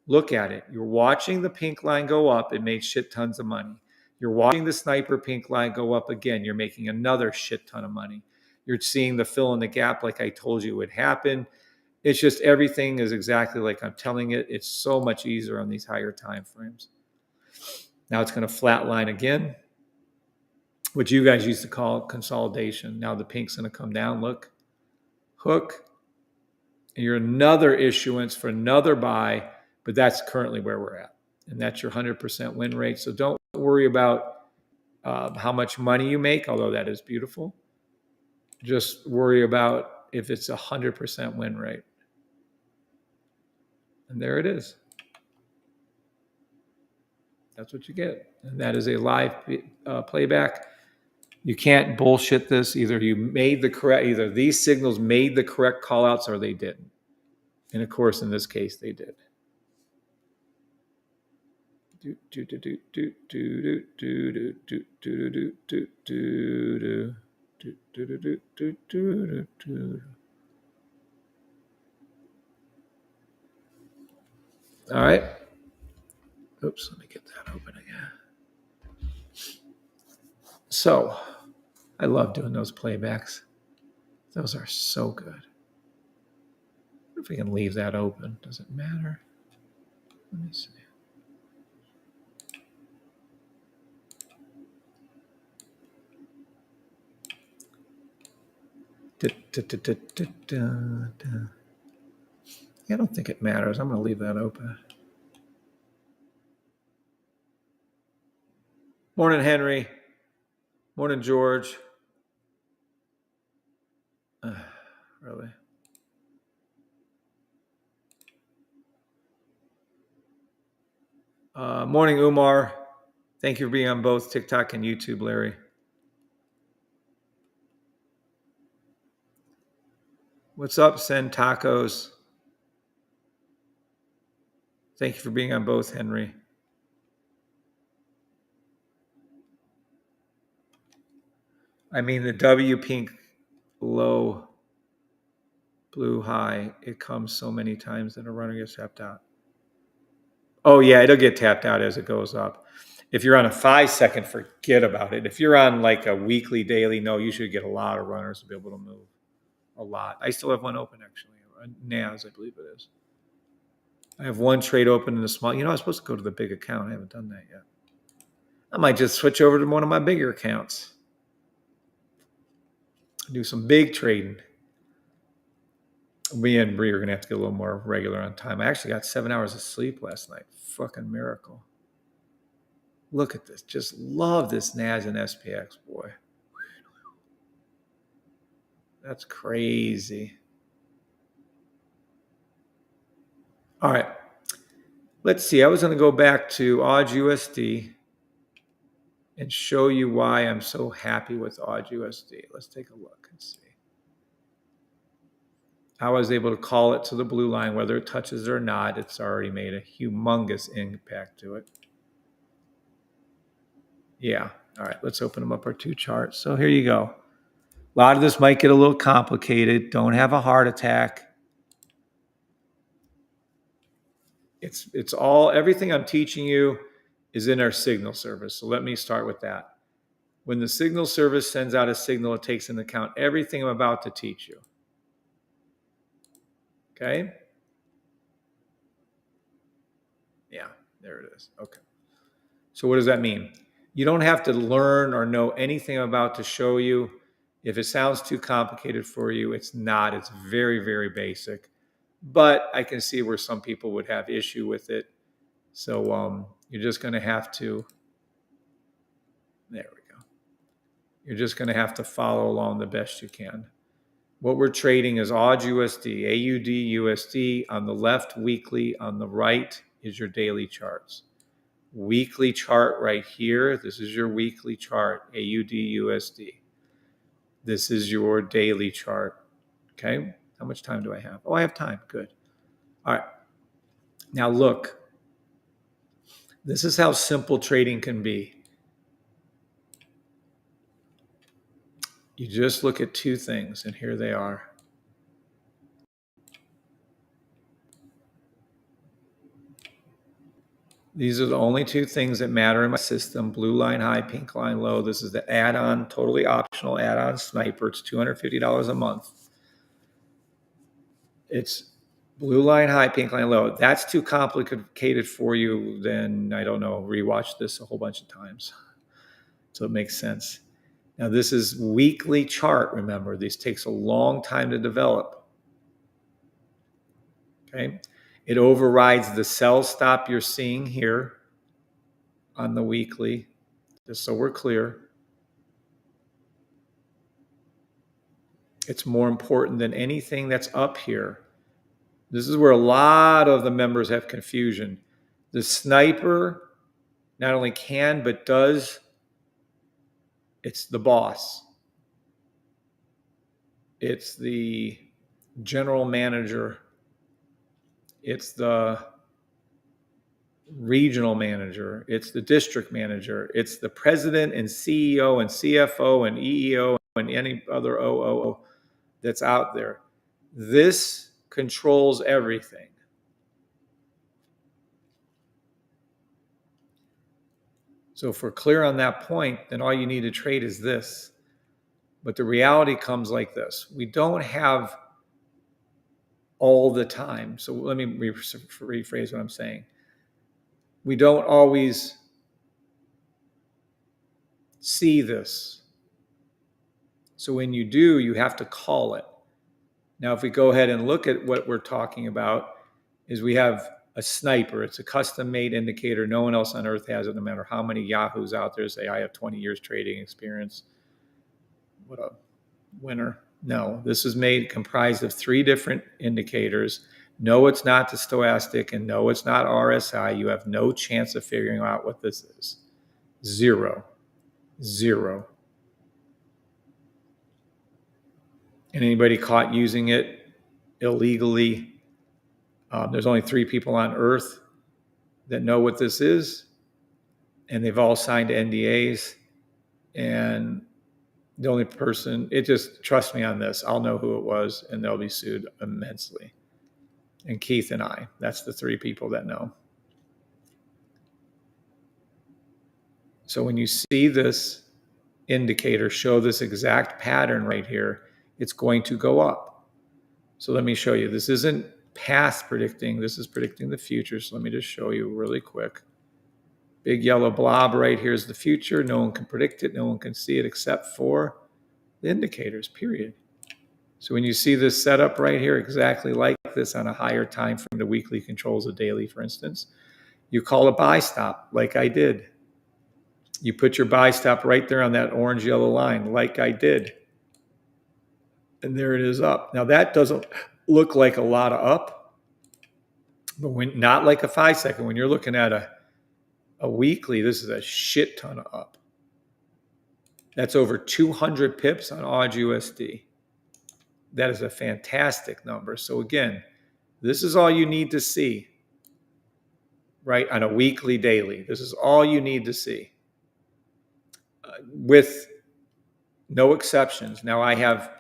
Look at it. You're watching the pink line go up. It made shit tons of money. You're watching the sniper pink line go up again. You're making another shit ton of money. You're seeing the fill in the gap like I told you would happen. It's just everything is exactly like I'm telling it. It's so much easier on these higher time frames. Now it's going to flatline again, which you guys used to call consolidation. Now the pink's going to come down. Look, hook, and you're another issuance for another buy, but that's currently where we're at. And that's your 100% win rate. So don't worry about how much money you make, although that is beautiful. Just worry about if it's 100% win rate. And there it is. That's what you get. And that is a live playback. You can't bullshit this. Either these signals made the correct call outs or they didn't. And of course, in this case, they did. All right. Oops, let me get that open again. So, I love doing those playbacks. Those are so good. I wonder if we can leave that open. Does it matter? Let me see. I don't think it matters. I'm going to leave that open. Morning, Henry. Morning, George. Really? Morning, Umar. Thank you for being on both TikTok and YouTube, Larry. What's up, Send Tacos? Thank you for being on both, Henry. I mean, the W pink low, blue high, it comes so many times that a runner gets tapped out. Oh, yeah, it'll get tapped out as it goes up. If you're on a 5 second, forget about it. If you're on like a weekly, daily, no, you should get a lot of runners to be able to move. A lot. I still have one open, actually. NAS, I believe it is. I have one trade open in the small. I was supposed to go to the big account. I haven't done that yet. I might just switch over to one of my bigger accounts. Do some big trading. Me and Bree are going to have to get a little more regular on time. I actually got 7 hours of sleep last night. Fucking miracle. Look at this. Just love this NAS and SPX, boy. That's crazy. All right. Let's see. I was going to go back to AUD USD and show you why I'm so happy with AUD USD. Let's take a look and see. I was able to call it to the blue line, whether it touches it or not. It's already made a humongous impact to it. Yeah. All right. Let's open them up our two charts. So here you go. A lot of this might get a little complicated. Don't have a heart attack. It's all, everything I'm teaching you is in our signal service. So let me start with that. When the signal service sends out a signal, it takes into account everything I'm about to teach you. Okay? Yeah, there it is. Okay. So what does that mean? You don't have to learn or know anything I'm about to show you. If it sounds too complicated for you, it's not. It's very, very basic. But I can see where some people would have issue with it. So you're just going to have to, there we go. You're just going to have to follow along the best you can. What we're trading is AUD USD, AUD USD on the left, weekly. On the right is your daily charts. Weekly chart right here. This is your weekly chart, AUD USD. This is your daily chart. Okay. How much time do I have? Oh, I have time. Good. All right. Now look, this is how simple trading can be. You just look at two things, and here they are. These are the only two things that matter in my system: blue line high, pink line low. This is the add-on, totally optional add-on sniper. It's $250 a month. It's blue line high, pink line low. That's too complicated for you, then I don't know, rewatch this a whole bunch of times. So it makes sense. Now this is weekly chart, remember. This takes a long time to develop. Okay? It overrides the sell stop you're seeing here on the weekly, just so we're clear. It's more important than anything that's up here. This is where a lot of the members have confusion. The sniper not only can, but does, it's the boss. It's the general manager. It's the regional manager. It's the district manager. It's the president and CEO and CFO and EEO and any other OOO that's out there. This controls everything. So if we're clear on that point, then all you need to trade is this. But the reality comes like this. We don't have all the time. So let me rephrase what I'm saying. We don't always see this. So when you do, you have to call it. Now, if we go ahead and look at what we're talking about, is we have a sniper. It's a custom-made indicator. No one else on earth has it, no matter how many yahoos out there say, I have 20 years trading experience. What a winner. No, this is comprised of 3 different indicators. No, it's not the stochastic, and no, it's not RSI. You have no chance of figuring out what this is. 0. 0. And anybody caught using it illegally, there's only 3 people on earth that know what this is, and they've all signed NDAs. And the only person, trust me on this, I'll know who it was, and they'll be sued immensely. And Keith and I, that's the 3 people that know. So when you see this indicator show this exact pattern right here, it's going to go up. So let me show you. This isn't past predicting. This is predicting the future. So let me just show you really quick. Big yellow blob right here is the future. No one can predict it. No one can see it except for the indicators, period. So when you see this setup right here, exactly like this on a higher time frame, the weekly controls a daily, for instance, you call a buy stop like I did. You put your buy stop right there on that orange yellow line like I did. And there it is up. Now that doesn't look like a lot of up, but not like a 5 second. When you're looking at a weekly, this is a shit ton of up. That's over 200 pips on AUD/USD. That is a fantastic number. So again, this is all you need to see, right, on a weekly, daily. This is all you need to see, with no exceptions. Now I have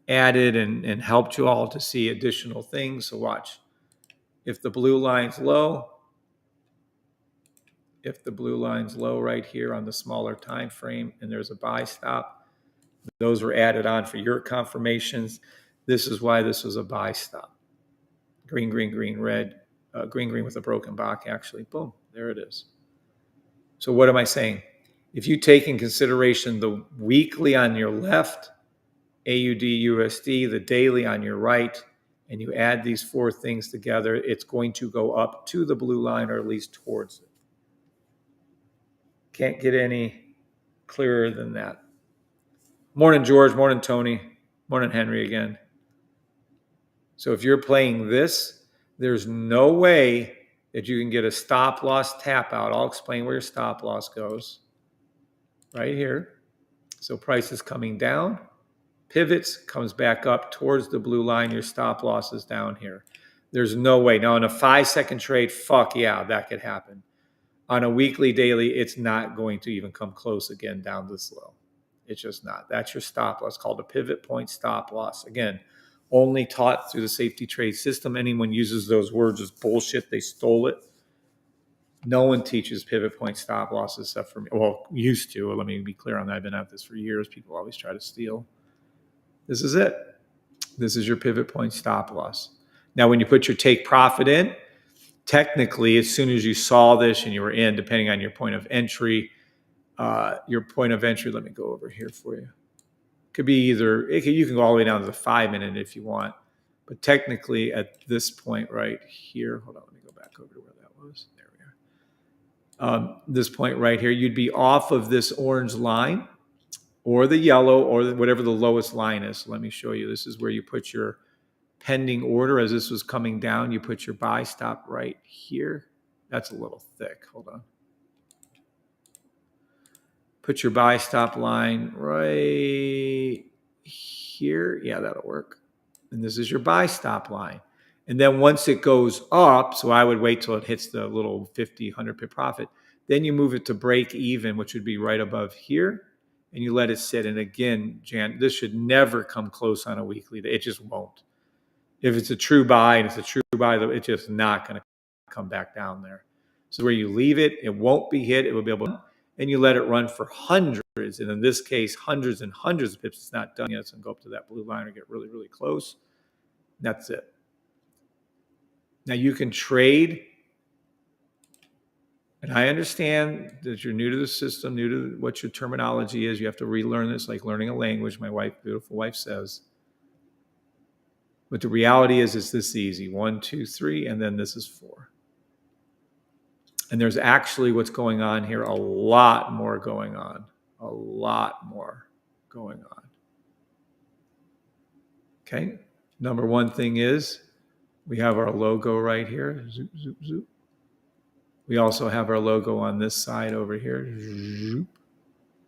added and helped you all to see additional things. So watch. If the blue line's low, right here on the smaller time frame, and there's a buy stop, those were added on for your confirmations. This is why this was a buy stop. Green, green, green, red, green, green with a broken Bach, actually. Boom, there it is. So what am I saying? If you take in consideration the weekly on your left, AUD/USD, the daily on your right, and you add these 4 things together, it's going to go up to the blue line, or at least towards it. Can't get any clearer than that. Morning, George. Morning, Tony. Morning, Henry again. So if you're playing this, there's no way that you can get a stop loss tap out. I'll explain where your stop loss goes. Right here. So price is coming down, pivots, comes back up towards the blue line. Your stop loss is down here. There's no way. Now, in a 5-second trade, fuck yeah, that could happen. On a weekly, daily, it's not going to even come close again down this low. It's just not. That's your stop loss, called a pivot point stop loss. Again, only taught through the safety trade system. Anyone uses those words as bullshit. They stole it. No one teaches pivot point stop loss except for me. Well, used to. Let me be clear on that. I've been at this for years. People always try to steal. This is it. This is your pivot point stop loss. Now, when you put your take profit in, technically, as soon as you saw this and you were in, depending on your point of entry, let me go over here for you. Could be either, you can go all the way down to the 5-minute if you want. But technically, at this point right here, hold on, let me go back over to where that was. There we are. This point right here, you'd be off of this orange line or the yellow or whatever the lowest line is. So let me show you. This is where you put your pending order. As this was coming down, you put your buy stop right here. That's a little thick. Hold on. Put your buy stop line right here. Yeah, that'll work. And this is your buy stop line. And then once it goes up, so I would wait till it hits the little 50, 100 pip profit. Then you move it to break even, which would be right above here. And you let it sit. And again, Jan, this should never come close on a weekly. It just won't. If it's a true buy and it's a true buy, it's just not going to come back down there. So where you leave it, it won't be hit. It will be able to, and you let it run for hundreds. And in this case, hundreds and hundreds of pips. It's not done yet. It's going to go up to that blue line or get really, really close. That's it. Now you can trade. And I understand that you're new to the system, new to what your terminology is. You have to relearn this, like learning a language, my wife, beautiful wife, says. But the reality is, it's this easy. 1, 2, 3, and then this is 4. And there's actually what's going on here, a lot more going on. A lot more going on. Okay? Number one thing is, we have our logo right here. Zoop, zoop, zoop. We also have our logo on this side over here. Zoop,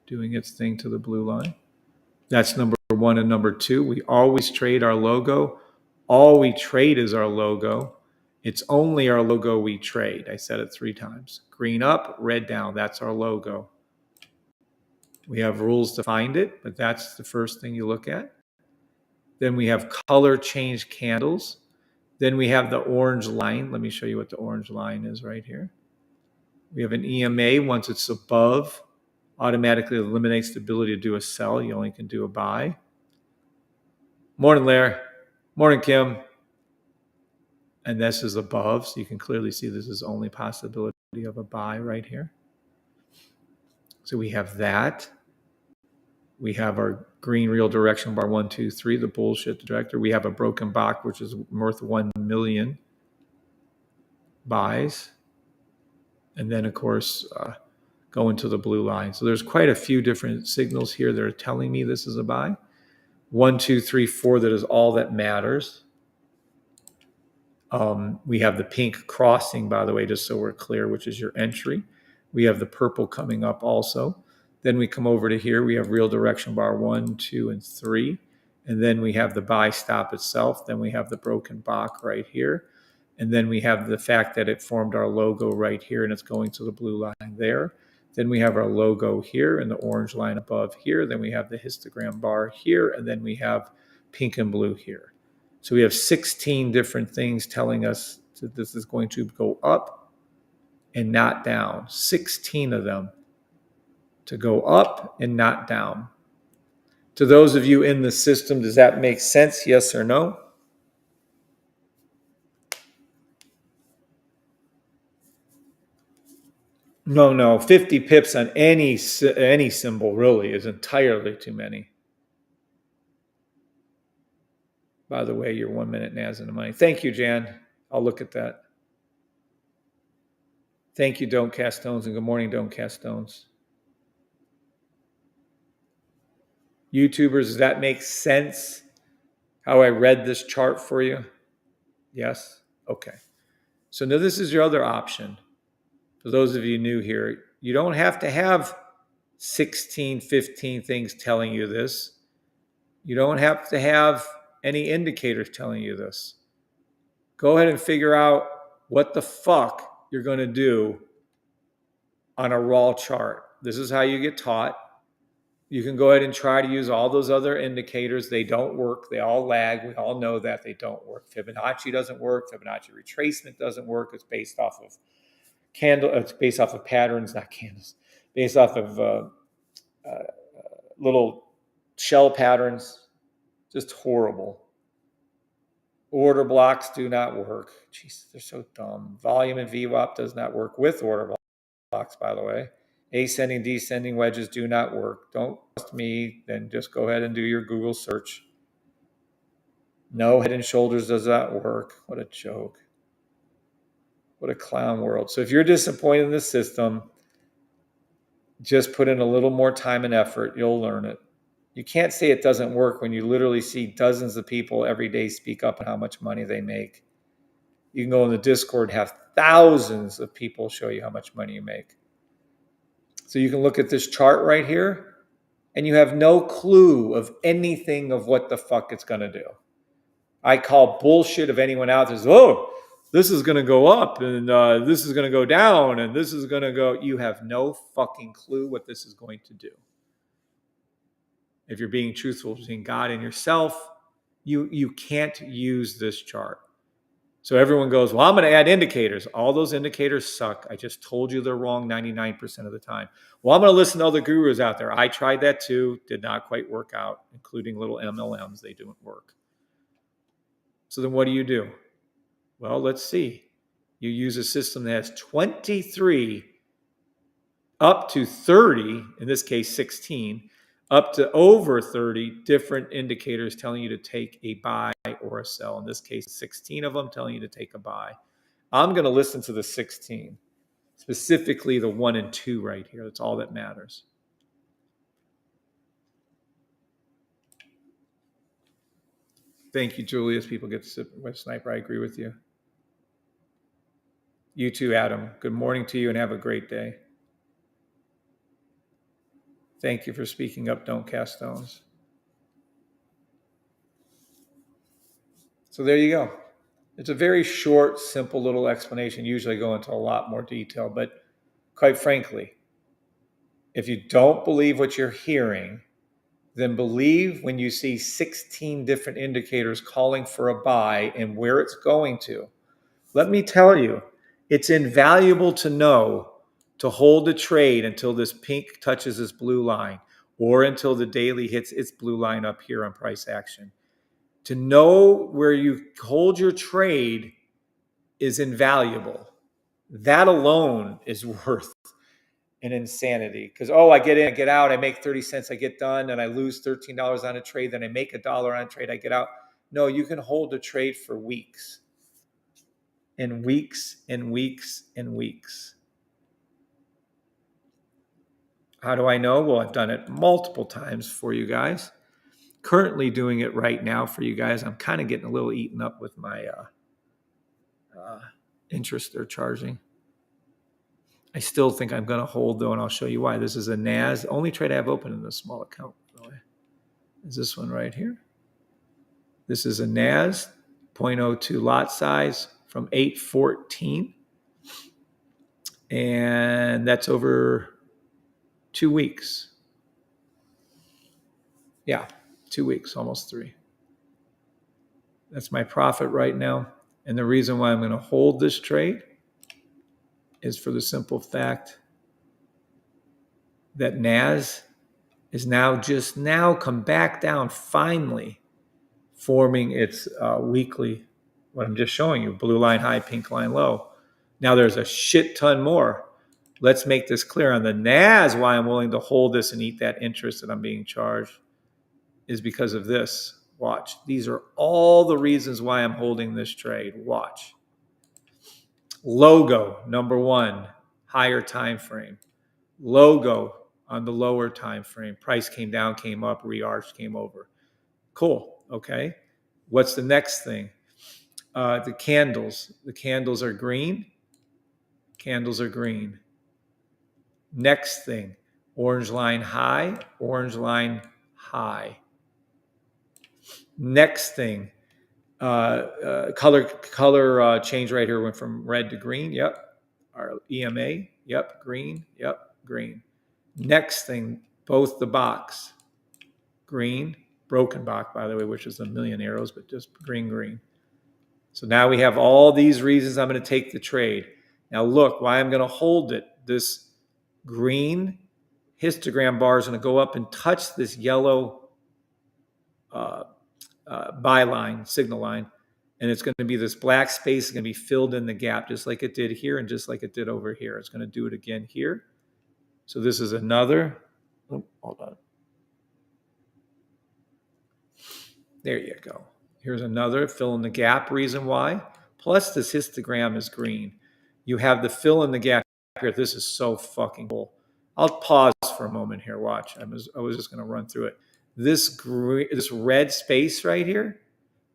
doing its thing to the blue line. That's number one. And number two, we always trade our logo. All we trade is our logo. It's only our logo we trade. I said it 3 times. Green up, red down. That's our logo. We have rules to find it, but that's the first thing you look at. Then we have color change candles. Then we have the orange line. Let me show you what the orange line is right here. We have an EMA. Once it's above, automatically eliminates the ability to do a sell. You only can do a buy. Morning, Lair. Morning, Kim. And this is above, so you can clearly see this is only possibility of a buy right here. So we have that. We have our green real direction bar 1, 2, 3, the bullshit director. We have a broken box, which is worth 1 million buys. And then, of course, go into the blue line. So there's quite a few different signals here that are telling me this is a buy. 1, 2, 3, 4, that is all that matters. We have the pink crossing, by the way, just so we're clear, which is your entry. We have the purple coming up also. Then we come over to here. We have real direction bar 1, 2, and 3. And then we have the buy stop itself. Then we have the broken box right here. And then we have the fact that it formed our logo right here and it's going to the blue line there. Then we have our logo here and the orange line above here. Then we have the histogram bar here. And then we have pink and blue here. So we have 16 different things telling us that this is going to go up and not down. 16 of them to go up and not down. To those of you in the system, does that make sense? Yes or no? No. 50 pips on any symbol really is entirely too many. By the way, your 1 minute NAS in the money. Thank you, Jan. I'll look at that. Thank you, Don't Cast Stones, and good morning, Don't Cast Stones. YouTubers, does that make sense? How I read this chart for you? Yes? Okay. So now this is your other option. For those of you new here, you don't have to have 16, 15 things telling you this. You don't have to have any indicators telling you this. Go ahead and figure out what the fuck you're going to do on a raw chart. This is how you get taught. You can go ahead and try to use all those other indicators. They don't work. They all lag. We all know that they don't work. Fibonacci doesn't work. Fibonacci retracement doesn't work. It's based off of It's based off of patterns, not candles. Based off of little shell patterns. Just horrible. Order blocks do not work. Jesus, they're so dumb. Volume and VWAP does not work with order blocks, by the way. Ascending, descending wedges do not work. Don't trust me, then just go ahead and do your Google search. No, head and shoulders does not work. What a joke. What a clown world. So if you're disappointed in the system, just put in a little more time and effort. You'll learn it. You can't say it doesn't work when you literally see dozens of people every day speak up on how much money they make. You can go in the Discord, have thousands of people show you how much money you make. So you can look at this chart right here, and you have no clue of anything of what the fuck it's going to do. I call bullshit of anyone out there says, oh, this is going to go up, and this is going to go down, and this is going to go. You have no fucking clue what this is going to do. If you're being truthful between God and yourself, you can't use this chart. So everyone goes, well, I'm going to add indicators. All those indicators suck. I just told you they're wrong 99% of the time. Well, I'm going to listen to other gurus out there. I tried that too. Did not quite work out, including little MLMs. They don't work. So then what do? Well, let's see. You use a system that has 23 up to 30, in this case 16, up to over 30 different indicators telling you to take a buy or a sell. In this case, 16 of them telling you to take a buy. I'm going to listen to the 16, specifically the 1 and 2 right here. That's all that matters. Thank you, Julius. People get to sit with Sniper. I agree with you. You too, Adam. Good morning to you and have a great day. Thank you for speaking up. Don't cast stones. So there you go. It's a very short, simple little explanation. Usually I go into a lot more detail, but quite frankly, if you don't believe what you're hearing, then believe when you see 16 different indicators calling for a buy and where it's going to. Let me tell you, it's invaluable to know to hold a trade until this pink touches this blue line or until the daily hits its blue line up here on price action. To know where you hold your trade is invaluable. That alone is worth an insanity. Because, I get in, I get out, I make 30 cents, I get done, and I lose $13 on a trade, then I make $1 on a trade, I get out. No, you can hold a trade for weeks. And weeks and weeks and weeks. How do I know? Well, I've done it multiple times for you guys. Currently doing it right now for you guys. I'm kind of getting a little eaten up with my interest they're charging. I still think I'm going to hold, though, and I'll show you why. This is a NAS. The only trade I have open in this small account, by the way, is this one right here. This is a NAS, 0.02 lot size from 814. And that's over 2 weeks. Yeah, 2 weeks, almost 3. That's my profit right now. And the reason why I'm going to hold this trade is for the simple fact that NAS is now just come back down finally, forming its weekly, what I'm just showing you, blue line high, pink line low. Now there's a shit ton more. Let's make this clear on the NAS. Why I'm willing to hold this and eat that interest that I'm being charged is because of this. Watch. These are all the reasons why I'm holding this trade. Watch. Logo, number 1, higher time frame. Logo on the lower time frame. Price came down, came up, re-arched, came over. Cool. Okay. What's the next thing? The candles. The candles are green. Candles are green. Next thing, orange line high, orange line high. Next thing, Color change right here went from red to green. Yep. Our EMA. Yep. Green. Yep. Green. Next thing, both the box. Green. Broken box, by the way, which is a million arrows, but just green, green. So now we have all these reasons I'm going to take the trade. Now look, why I'm going to hold it. This green histogram bar is going to go up and touch this yellow buy line, signal line, and it's going to be this black space is going to be filled in the gap just like it did here and just like it did over here. It's going to do it again here. So this is another, hold on. There you go. Here's another fill in the gap reason why. Plus this histogram is green. You have the fill in the gap here. This is so fucking cool. I'll pause for a moment here. Watch. I was just going to run through it. This red space right here,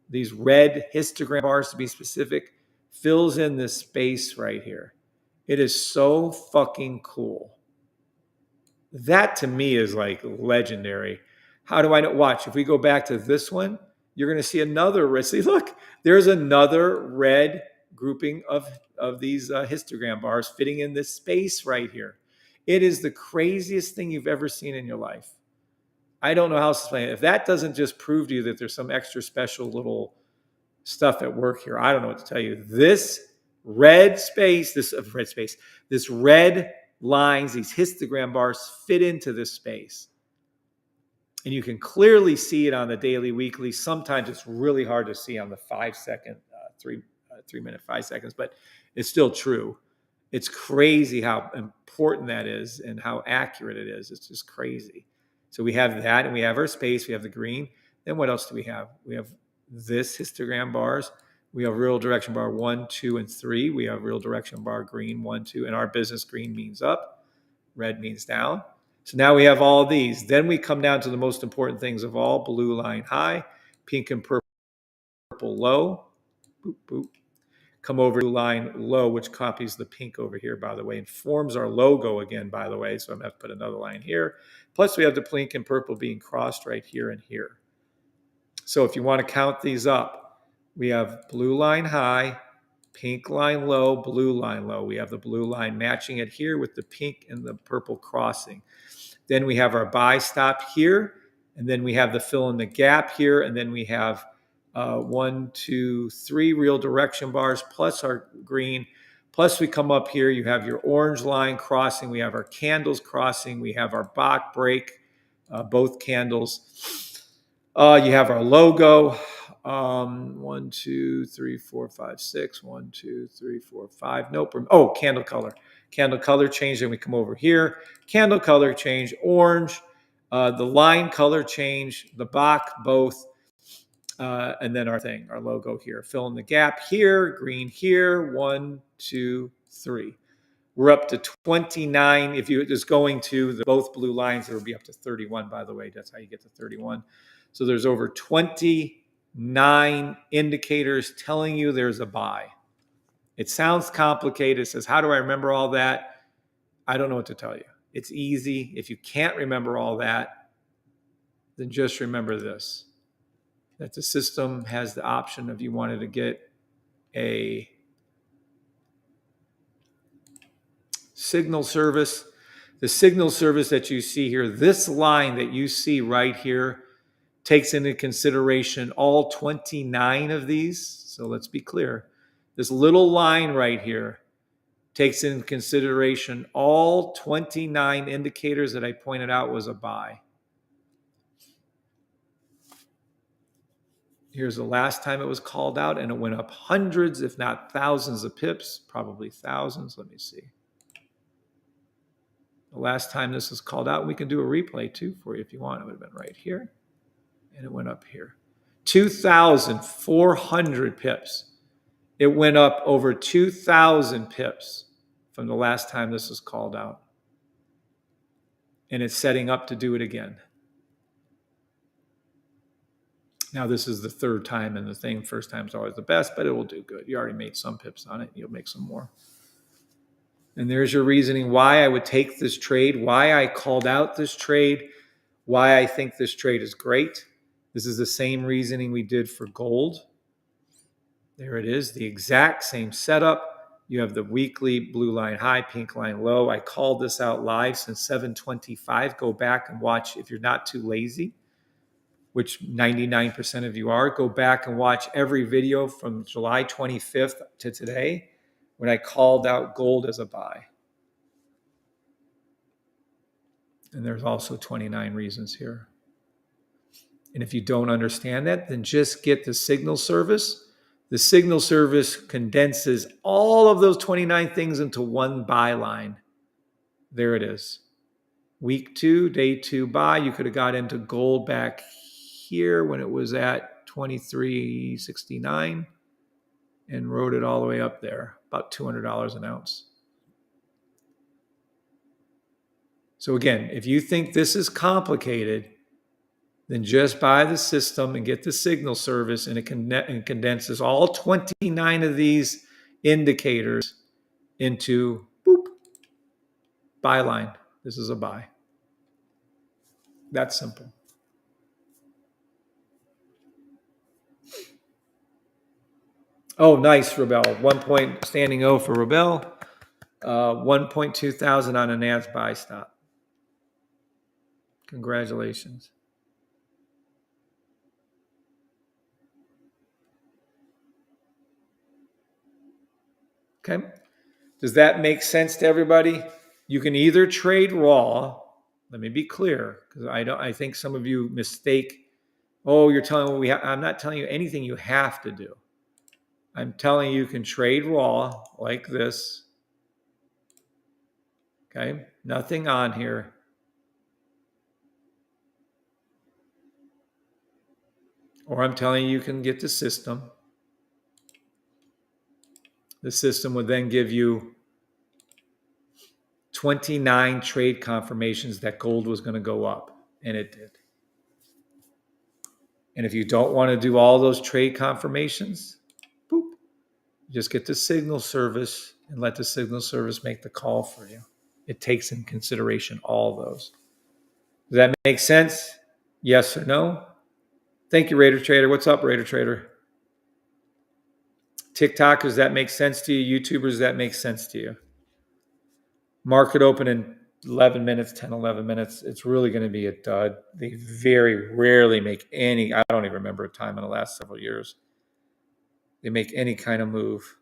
these red histogram bars to be specific, fills in this space right here. It is so fucking cool. That to me is like legendary. How do I know? Watch, if we go back to this one, you're going to see another red. See, look, there's another red grouping of these histogram bars fitting in this space right here. It is the craziest thing you've ever seen in your life. I don't know how else to explain it. If that doesn't just prove to you that there's some extra special little stuff at work here, I don't know what to tell you. This red space, this red lines, these histogram bars fit into this space. And you can clearly see it on the daily, weekly. Sometimes it's really hard to see on the 5 second, 3 minute, 5 seconds, but it's still true. It's crazy how important that is and how accurate it is. It's just crazy. So we have that, and we have our space. We have the green. Then what else do we have? We have this histogram bars. We have real direction bar 1, 2, and 3. We have real direction bar green 1, 2. In our business, green means up, red means down. So now we have all these. Then we come down to the most important things of all: blue line high, pink and purple low. Boop, boop. Come over to line low, which copies the pink over here, by the way, and forms our logo again, by the way. So I'm going to have to put another line here. Plus, we have the pink and purple being crossed right here and here. So if you want to count these up, we have blue line high, pink line low, blue line low. We have the blue line matching it here with the pink and the purple crossing. Then we have our buy stop here, and then we have the fill in the gap here, and then we have 1, 2, 3 real direction bars plus our green. Plus we come up here, you have your orange line crossing, we have our candles crossing, we have our Bach break, both candles. You have our logo, 1, 2, 3, 4, 5, 6, 1, 2, 3, 4, 5. Nope. Oh, candle color change. Then we come over here, candle color change, orange, the line color change, the Bach both. And then our logo here. Fill in the gap here, green here, 1, 2, 3. We're up to 29. If you just going to both blue lines, it will be up to 31, by the way. That's how you get to 31. So there's over 29 indicators telling you there's a buy. It sounds complicated. It says, how do I remember all that? I don't know what to tell you. It's easy. If you can't remember all that, then just remember this: that the system has the option if you wanted to get a signal service. The signal service that you see here, this line that you see right here, takes into consideration all 29 of these. So let's be clear. This little line right here takes into consideration all 29 indicators that I pointed out was a buy. Here's the last time it was called out, and it went up hundreds, if not thousands of pips, probably thousands. Let me see. The last time this was called out, we can do a replay too for you if you want. It would have been right here, and it went up here. 2,400 pips. It went up over 2,000 pips from the last time this was called out. And it's setting up to do it again. Now, this is the third time in the thing. First time is always the best, but it will do good. You already made some pips on it. You'll make some more. And there's your reasoning why I would take this trade, why I called out this trade, why I think this trade is great. This is the same reasoning we did for gold. There it is, the exact same setup. You have the weekly blue line high, pink line low. I called this out live since 7:25. Go back and watch if you're not too lazy, which 99% of you are. Go back and watch every video from July 25th to today when I called out gold as a buy. And there's also 29 reasons here. And if you don't understand that, then just get the signal service. The signal service condenses all of those 29 things into one buy line. There it is. Week 2, day 2 buy. You could have got into gold back here when it was at 23.69 and rode it all the way up there, about $200 an ounce. So again, if you think this is complicated, then just buy the system and get the signal service, and it condenses all 29 of these indicators into boop, buy line. This is a buy. That's simple. Oh, nice, Rebel. 1 point standing O for Rebel. 1.2 thousand on a NAS buy stop. Congratulations. Okay. Does that make sense to everybody? You can either trade raw. Let me be clear, because I think some of you mistake. Oh, you're telling me I'm not telling you anything you have to do. I'm telling you can trade raw like this. Okay. Nothing on here. Or I'm telling you can get the system. The system would then give you 29 trade confirmations that gold was going to go up, and it did. And if you don't want to do all those trade confirmations, boop, just get the signal service and let the signal service make the call for you. It takes in consideration all those. Does that make sense? Yes or no? Thank you, Raider Trader. What's up, Raider Trader? TikTokers, does that make sense to you? YouTubers, does that make sense to you? Market open in 11 minutes, 10, 11 minutes. It's really going to be a dud. They very rarely make any, I don't even remember a time in the last several years, they make any kind of move.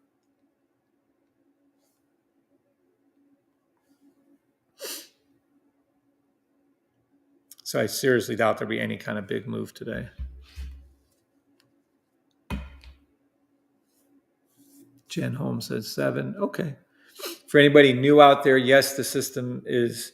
So I seriously doubt there'll be any kind of big move today. Jen Holmes says 7. Okay. For anybody new out there, yes, the system is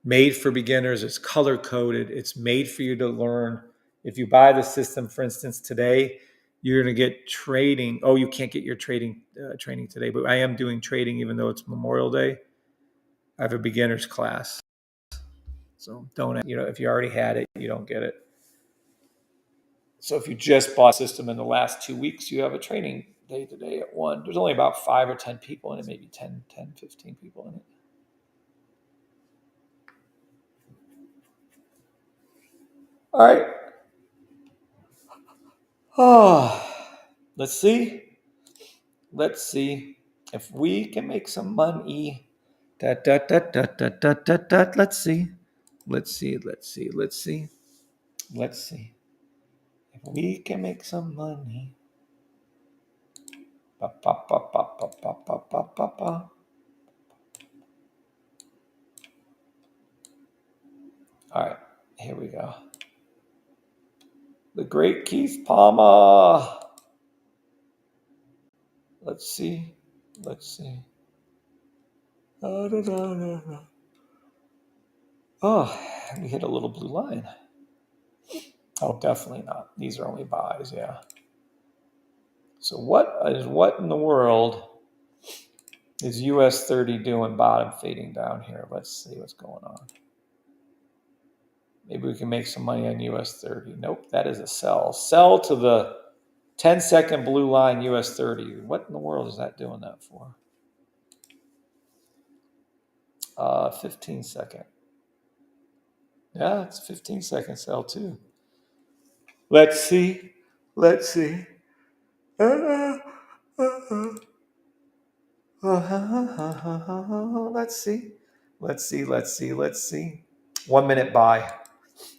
made for beginners. It's color coded. It's made for you to learn. If you buy the system, for instance, today, you're going to get trading. Oh, you can't get your trading training today, but I am doing trading even though it's Memorial Day. I have a beginner's class. So don't, if you already had it, you don't get it. So if you just bought a system in the last 2 weeks, you have a training day today at 1. There's only about 5 or 10 people in it, maybe 10, 15 people in it. All right. Oh, let's see. Let's see if we can make some money. Let's see. Let's see. If we can make some money. Ba, ba, ba, ba, ba, ba, ba, ba, ba, ba. All right, here we go. The great Keith Palmer. Let's see. Oh, we hit a little blue line. Oh, definitely not. These are only buys, yeah. So what in the world is US 30 doing bottom fading down here? Let's see what's going on. Maybe we can make some money on US 30. Nope, that is a sell. Sell to the 10-second blue line US 30. What in the world is that doing that for? 15-second. Yeah, it's 15-second sell too. Let's see. Let's see. Let's see. 1 minute buy.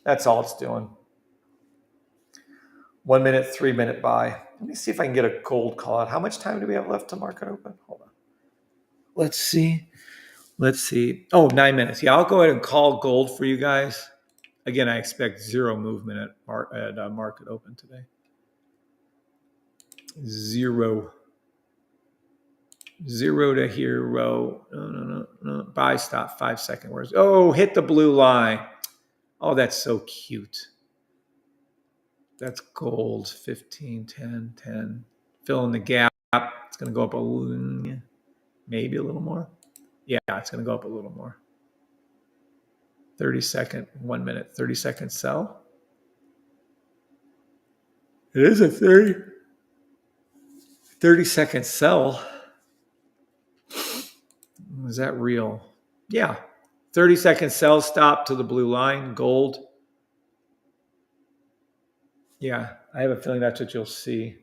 That's all it's doing. 1 minute, 3 minute buy. Let me see if I can get a gold call out. How much time do we have left to market open? Hold on. Let's see. Let's see. Oh, 9 minutes. Yeah, I'll go ahead and call gold for you guys. Again, I expect zero movement at market open today. Zero. Zero to hero. No. Buy stop 5 second. Where's hit the blue line. Oh, that's so cute. That's gold. 15, 10, 10. Fill in the gap. It's going to go up maybe a little more. Yeah, it's going to go up a little more. 30-second, 1 minute, 30-second sell. It is a 30-second sell. Is that real? Yeah. 30-second sell stop to the blue line, gold. Yeah, I have a feeling that's what you'll see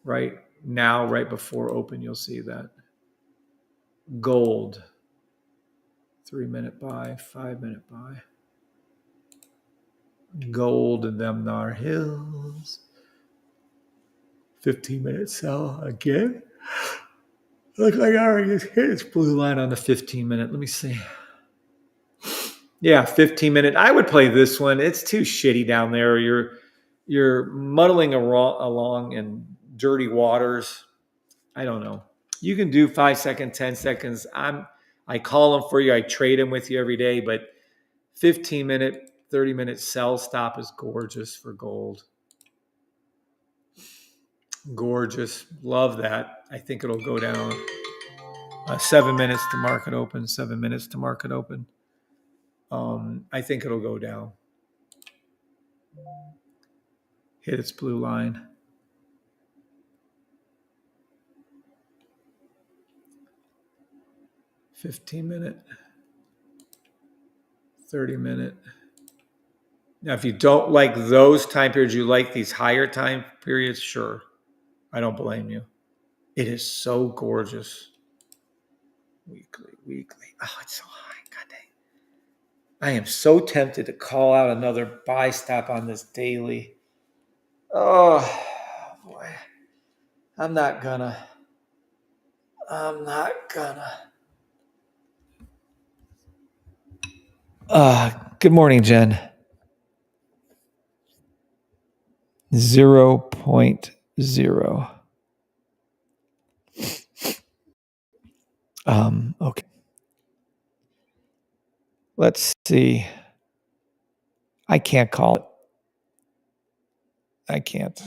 right now, right before open. You'll see that. Gold. 3 minute buy, 5 minute buy. Gold and them Nar Hills. 15-minute sell again. Look like I already just hit its blue line on the 15-minute. Let me see. Yeah, 15-minute. I would play this one. It's too shitty down there. You're muddling along in dirty waters. I don't know. You can do 5 seconds, 10 seconds. I call them for you. I trade them with you every day, but 15-minute, 30-minute sell stop is gorgeous for gold. Gorgeous. Love that. I think it'll go down. 7 minutes to market open. 7 minutes to market open. I think it'll go down. Hit its blue line. 15-minute. 30-minute. Now, if you don't like those time periods, you like these higher time periods, sure. I don't blame you. It is so gorgeous. Weekly. Oh, it's so high. God dang. I am so tempted to call out another buy stop on this daily. Oh, boy. I'm not gonna. Good morning, Jen. 0.0. Okay. Let's see. I can't call it. I can't.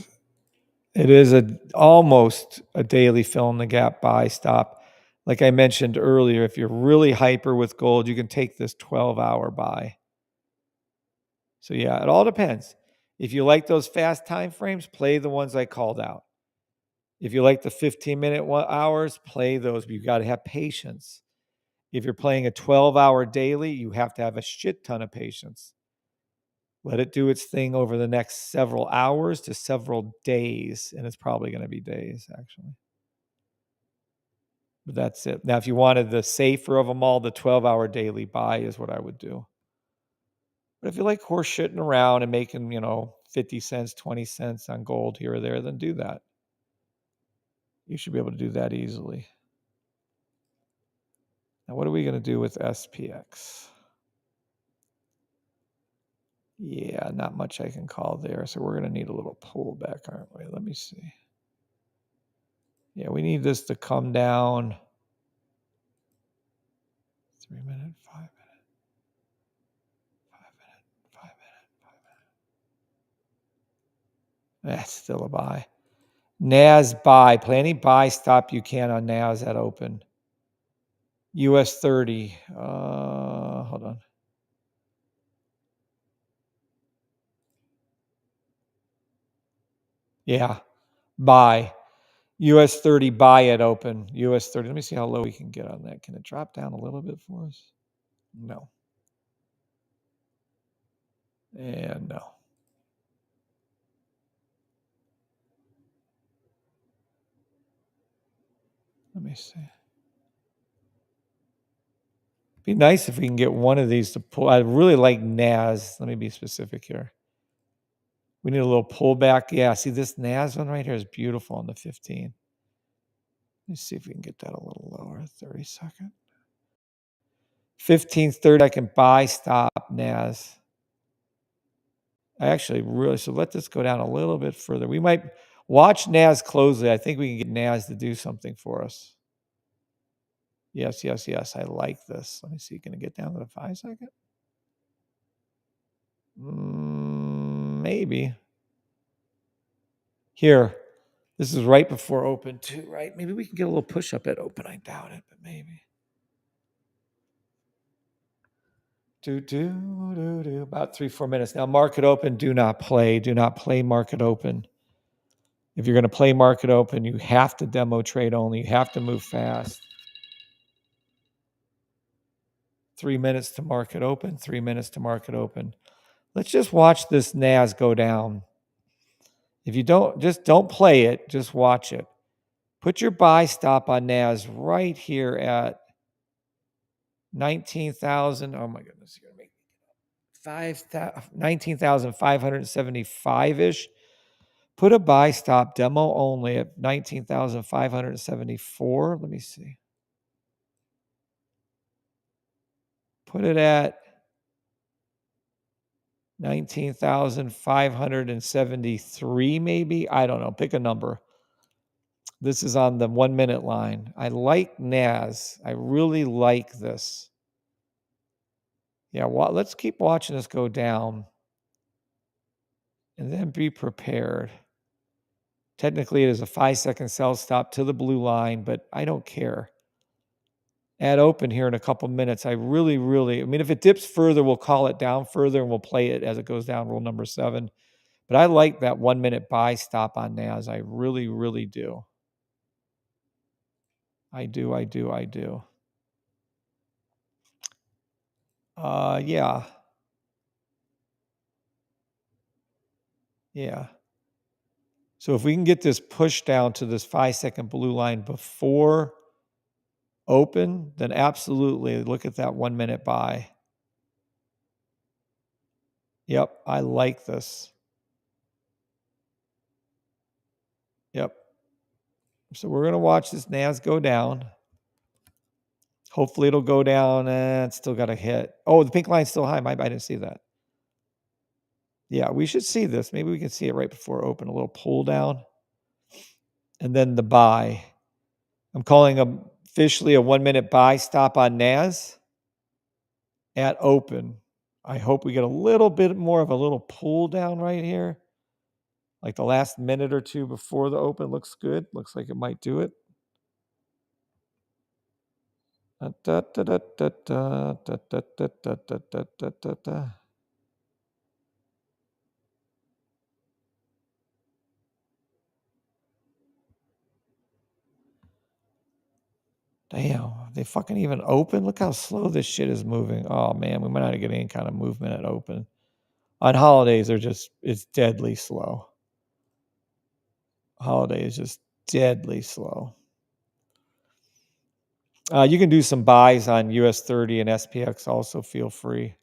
It is almost a daily fill in the gap buy stop. Like I mentioned earlier, if you're really hyper with gold, you can take this 12-hour buy. So yeah, it all depends. If you like those fast time frames, play the ones I called out. If you like the 15-minute hours, play those, but you got to have patience. If you're playing a 12-hour daily, you have to have a shit ton of patience. Let it do its thing over the next several hours to several days, and it's probably going to be days, actually. But that's it. Now, if you wanted the safer of them all, the 12-hour daily buy is what I would do. But if you like horse shitting around and making, 50 cents, 20 cents on gold here or there, then do that. You should be able to do that easily. Now, what are we going to do with SPX? Yeah, not much I can call there. So we're going to need a little pullback, aren't we? Let me see. Yeah, we need this to come down. 3 minute, 5 minute, 5 minute, 5 minute, 5 minute. That's still a buy. NAS buy. Play any buy stop you can on NAS at open. US 30. Hold on. Yeah, buy. US 30 buy at open. US 30. Let me see how low we can get on that. Can it drop down a little bit for us? No. And no. Let me see. Be nice if we can get one of these to pull. I really like NAS. Let me be specific here. We need a little pullback. Yeah, see this NAS one right here is beautiful on the 15. Let's see if we can get that a little lower. 30-second. 15, 30-second buy stop NAS. I actually really, so let this go down a little bit further. We might watch NAS closely. I think we can get NAS to do something for us. Yes, yes, yes. I like this. Let me see. Can I get down to the 5-second? Maybe. Here. This is right before open too, right? Maybe we can get a little push up at open. I doubt it, but maybe. About 3-4 minutes. Now, market open, do not play. Do not play market open. If you're going to play market open, you have to demo trade only. You have to move fast. 3 minutes to market open, 3 minutes to market open. Let's just watch this NAS go down. If you don't play it, just watch it. Put your buy stop on NAS right here at 19,000. Oh my goodness, you're going to make 19,575-ish. Put a buy stop demo only at 19,574. Let me see. Put it at 19,573 maybe. I don't know. Pick a number. This is on the 1 minute line. I like NAS. I really like this. Yeah, well, let's keep watching this go down and then be prepared. Technically, it is a 5-second sell stop to the blue line, but I don't care. At open here in a couple minutes, I mean, if it dips further, we'll call it down further and we'll play it as it goes down, rule number 7. But I like that 1 minute buy stop on NAS. I really do. I do. Yeah. Yeah. So if we can get this push down to this 5-second blue line before open, then absolutely look at that 1 minute buy. Yep, I like this. Yep. So we're going to watch this NAS go down. Hopefully it'll go down and it's still got a hit. Oh, the pink line's still high. I didn't see that. Yeah, we should see this. Maybe we can see it right before open, a little pull down. And then the buy. I'm calling officially a 1 minute buy stop on NAS at open. I hope we get a little bit more of a little pull down right here. Like the last minute or two before the open looks good. Looks like it might do it. Damn, they fucking even open? Look how slow this shit is moving. Oh man, we might not get any kind of movement at open. On holidays, it's deadly slow. Holiday is just deadly slow. You can do some buys on US 30 and SPX also, feel free.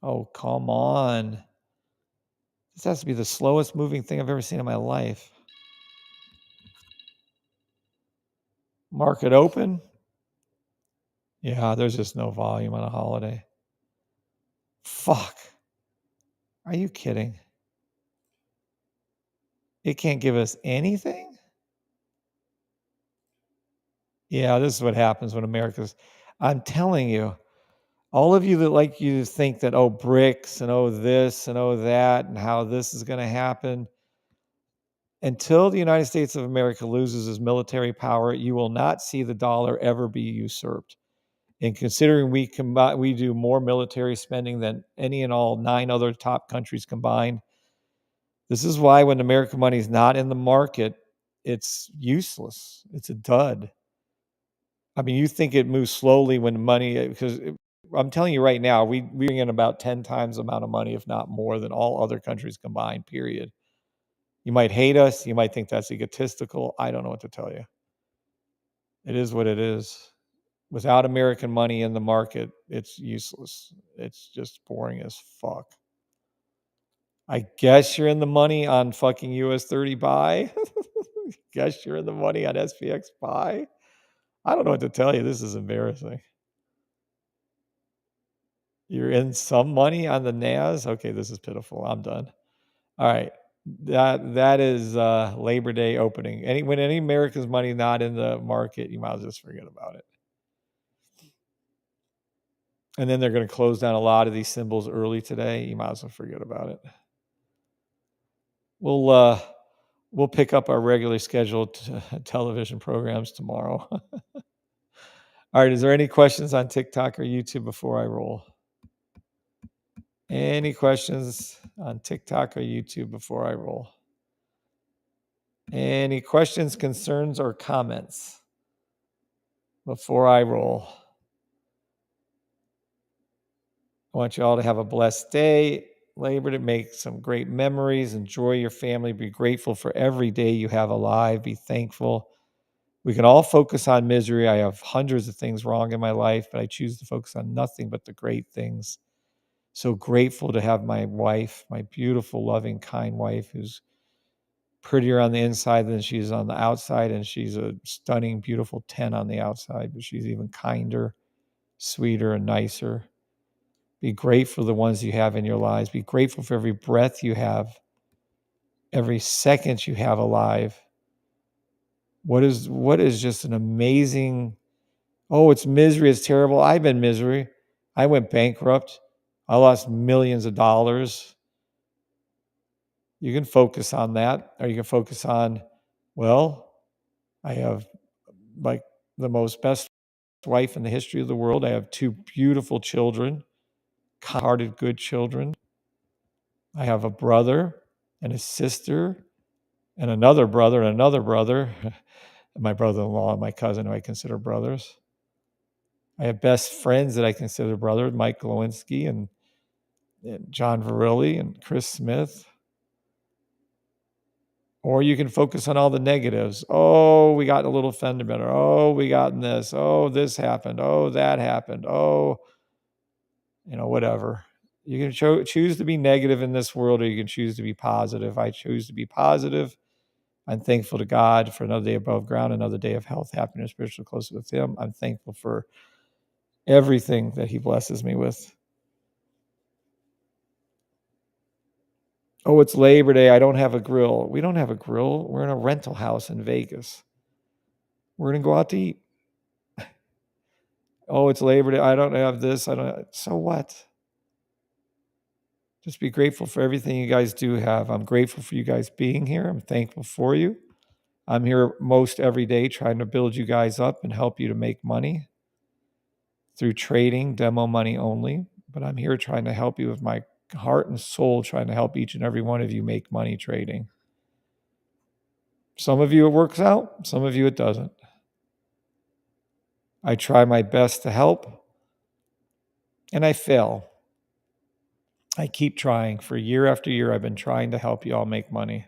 Oh, come on. This has to be the slowest moving thing I've ever seen in my life. Market open? Yeah, there's just no volume on a holiday. Fuck. Are you kidding? It can't give us anything? Yeah, this is what happens when America's... I'm telling you, all of you that like you to think that, oh, BRICS and oh, this and oh, that and how this is going to happen, until the United States of America loses its military power, you will not see the dollar ever be usurped. And considering we do more military spending than any and all 9 other top countries combined, this is why when American money is not in the market, it's useless. It's a dud. I mean, you think it moves slowly when money, because I'm telling you right now, we bring in about 10 times the amount of money, if not more, than all other countries combined, period. You might hate us. You might think that's egotistical. I don't know what to tell you. It is what it is. Without American money in the market, it's useless. It's just boring as fuck. I guess you're in the money on fucking US 30 buy. Guess you're in the money on SPX buy. I don't know what to tell you. This is embarrassing. You're in some money on the NAS. Okay, this is pitiful. I'm done. All right. That is Labor Day opening. When any American's money not in the market, you might as well just forget about it. And then they're going to close down a lot of these symbols early today. You might as well forget about it. We'll pick up our regularly scheduled television programs tomorrow. All right. Is there any questions on TikTok or YouTube before I roll? Any questions on TikTok or YouTube before I roll? Any questions, concerns, or comments before I roll? I want you all to have a blessed day. Labor to make some great memories. Enjoy your family. Be grateful for every day you have alive. Be thankful. We can all focus on misery. I have hundreds of things wrong in my life, but I choose to focus on nothing but the great things. So grateful to have my wife, my beautiful, loving, kind wife, who's prettier on the inside than she is on the outside. And she's a stunning, beautiful 10 on the outside, but she's even kinder, sweeter, and nicer. Be grateful for the ones you have in your lives. Be grateful for every breath you have, every second you have alive. What is just an amazing, oh, it's misery, it's terrible. I've been misery. I went bankrupt. I lost millions of dollars. You can focus on that, or you can focus on, well, I have like the most best wife in the history of the world. I have 2 beautiful children, kind-hearted, good children. I have a brother and a sister and another brother and another brother. My brother-in-law and my cousin, who I consider brothers. I have best friends that I consider brothers, Mike Lewinsky and John Verrilli and Chris Smith. Or you can focus on all the negatives. Oh, we got a little fender bender. Oh, we got this. Oh, this happened. Oh, that happened. Oh, whatever. You can choose to be negative in this world, or you can choose to be positive. I choose to be positive. I'm thankful to God for another day above ground, another day of health, happiness, spiritual closeness with Him. I'm thankful for everything that He blesses me with. Oh, it's Labor Day. I don't have a grill. We don't have a grill. We're in a rental house in Vegas. We're going to go out to eat. Oh, it's Labor Day. I don't have this. So what? Just be grateful for everything you guys do have. I'm grateful for you guys being here. I'm thankful for you. I'm here most every day trying to build you guys up and help you to make money through trading, demo money only. But I'm here trying to help you with my heart and soul, trying to help each and every one of you make money trading. Some of you it works out, some of you it doesn't. I try my best to help, and I fail. I keep trying. For year after year, I've been trying to help you all make money.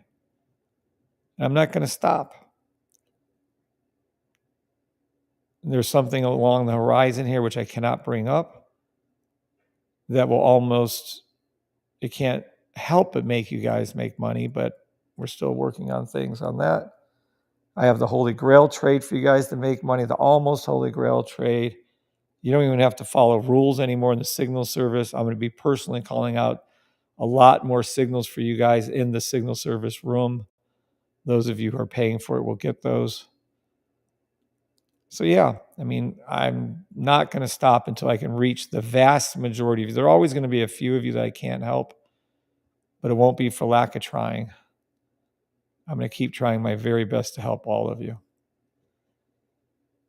And I'm not going to stop. There's something along the horizon here which I cannot bring up that will almost, it can't help but make you guys make money, but we're still working on things on that. I have the Holy Grail trade for you guys to make money, the almost Holy Grail trade. You don't even have to follow rules anymore in the signal service. I'm going to be personally calling out a lot more signals for you guys in the signal service room. Those of you who are paying for it will get those. So yeah, I mean, I'm not going to stop until I can reach the vast majority of you. There are always going to be a few of you that I can't help, but it won't be for lack of trying. I'm going to keep trying my very best to help all of you.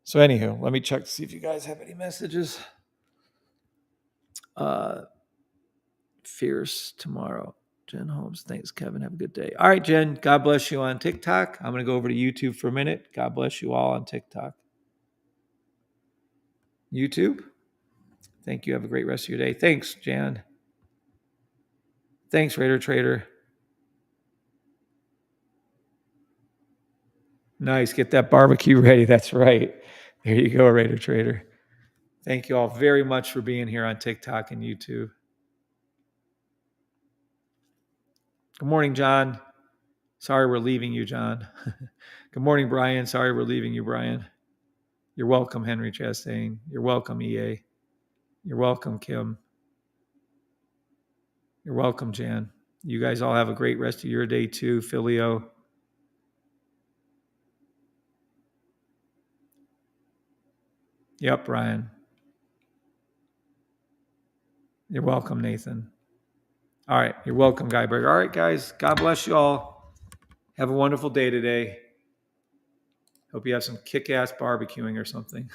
So anywho, let me check to see if you guys have any messages. Fierce tomorrow. Jen Holmes, thanks, Kevin. Have a good day. All right, Jen, God bless you on TikTok. I'm going to go over to YouTube for a minute. God bless you all on TikTok. YouTube, thank you. Have a great rest of your day. Thanks, Jan. Thanks, Raider Trader. Nice. Get that barbecue ready. That's right. There you go, Raider Trader. Thank you all very much for being here on TikTok and YouTube. Good morning, John. Sorry we're leaving you, John. Good morning, Brian. Sorry we're leaving you, Brian. You're welcome, Henry Chastain. You're welcome, EA. You're welcome, Kim. You're welcome, Jan. You guys all have a great rest of your day too, Filio. Yep, Brian. You're welcome, Nathan. All right. You're welcome, Guyberg. All right, guys. God bless you all. Have a wonderful day today. Hope you have some kick-ass barbecuing or something.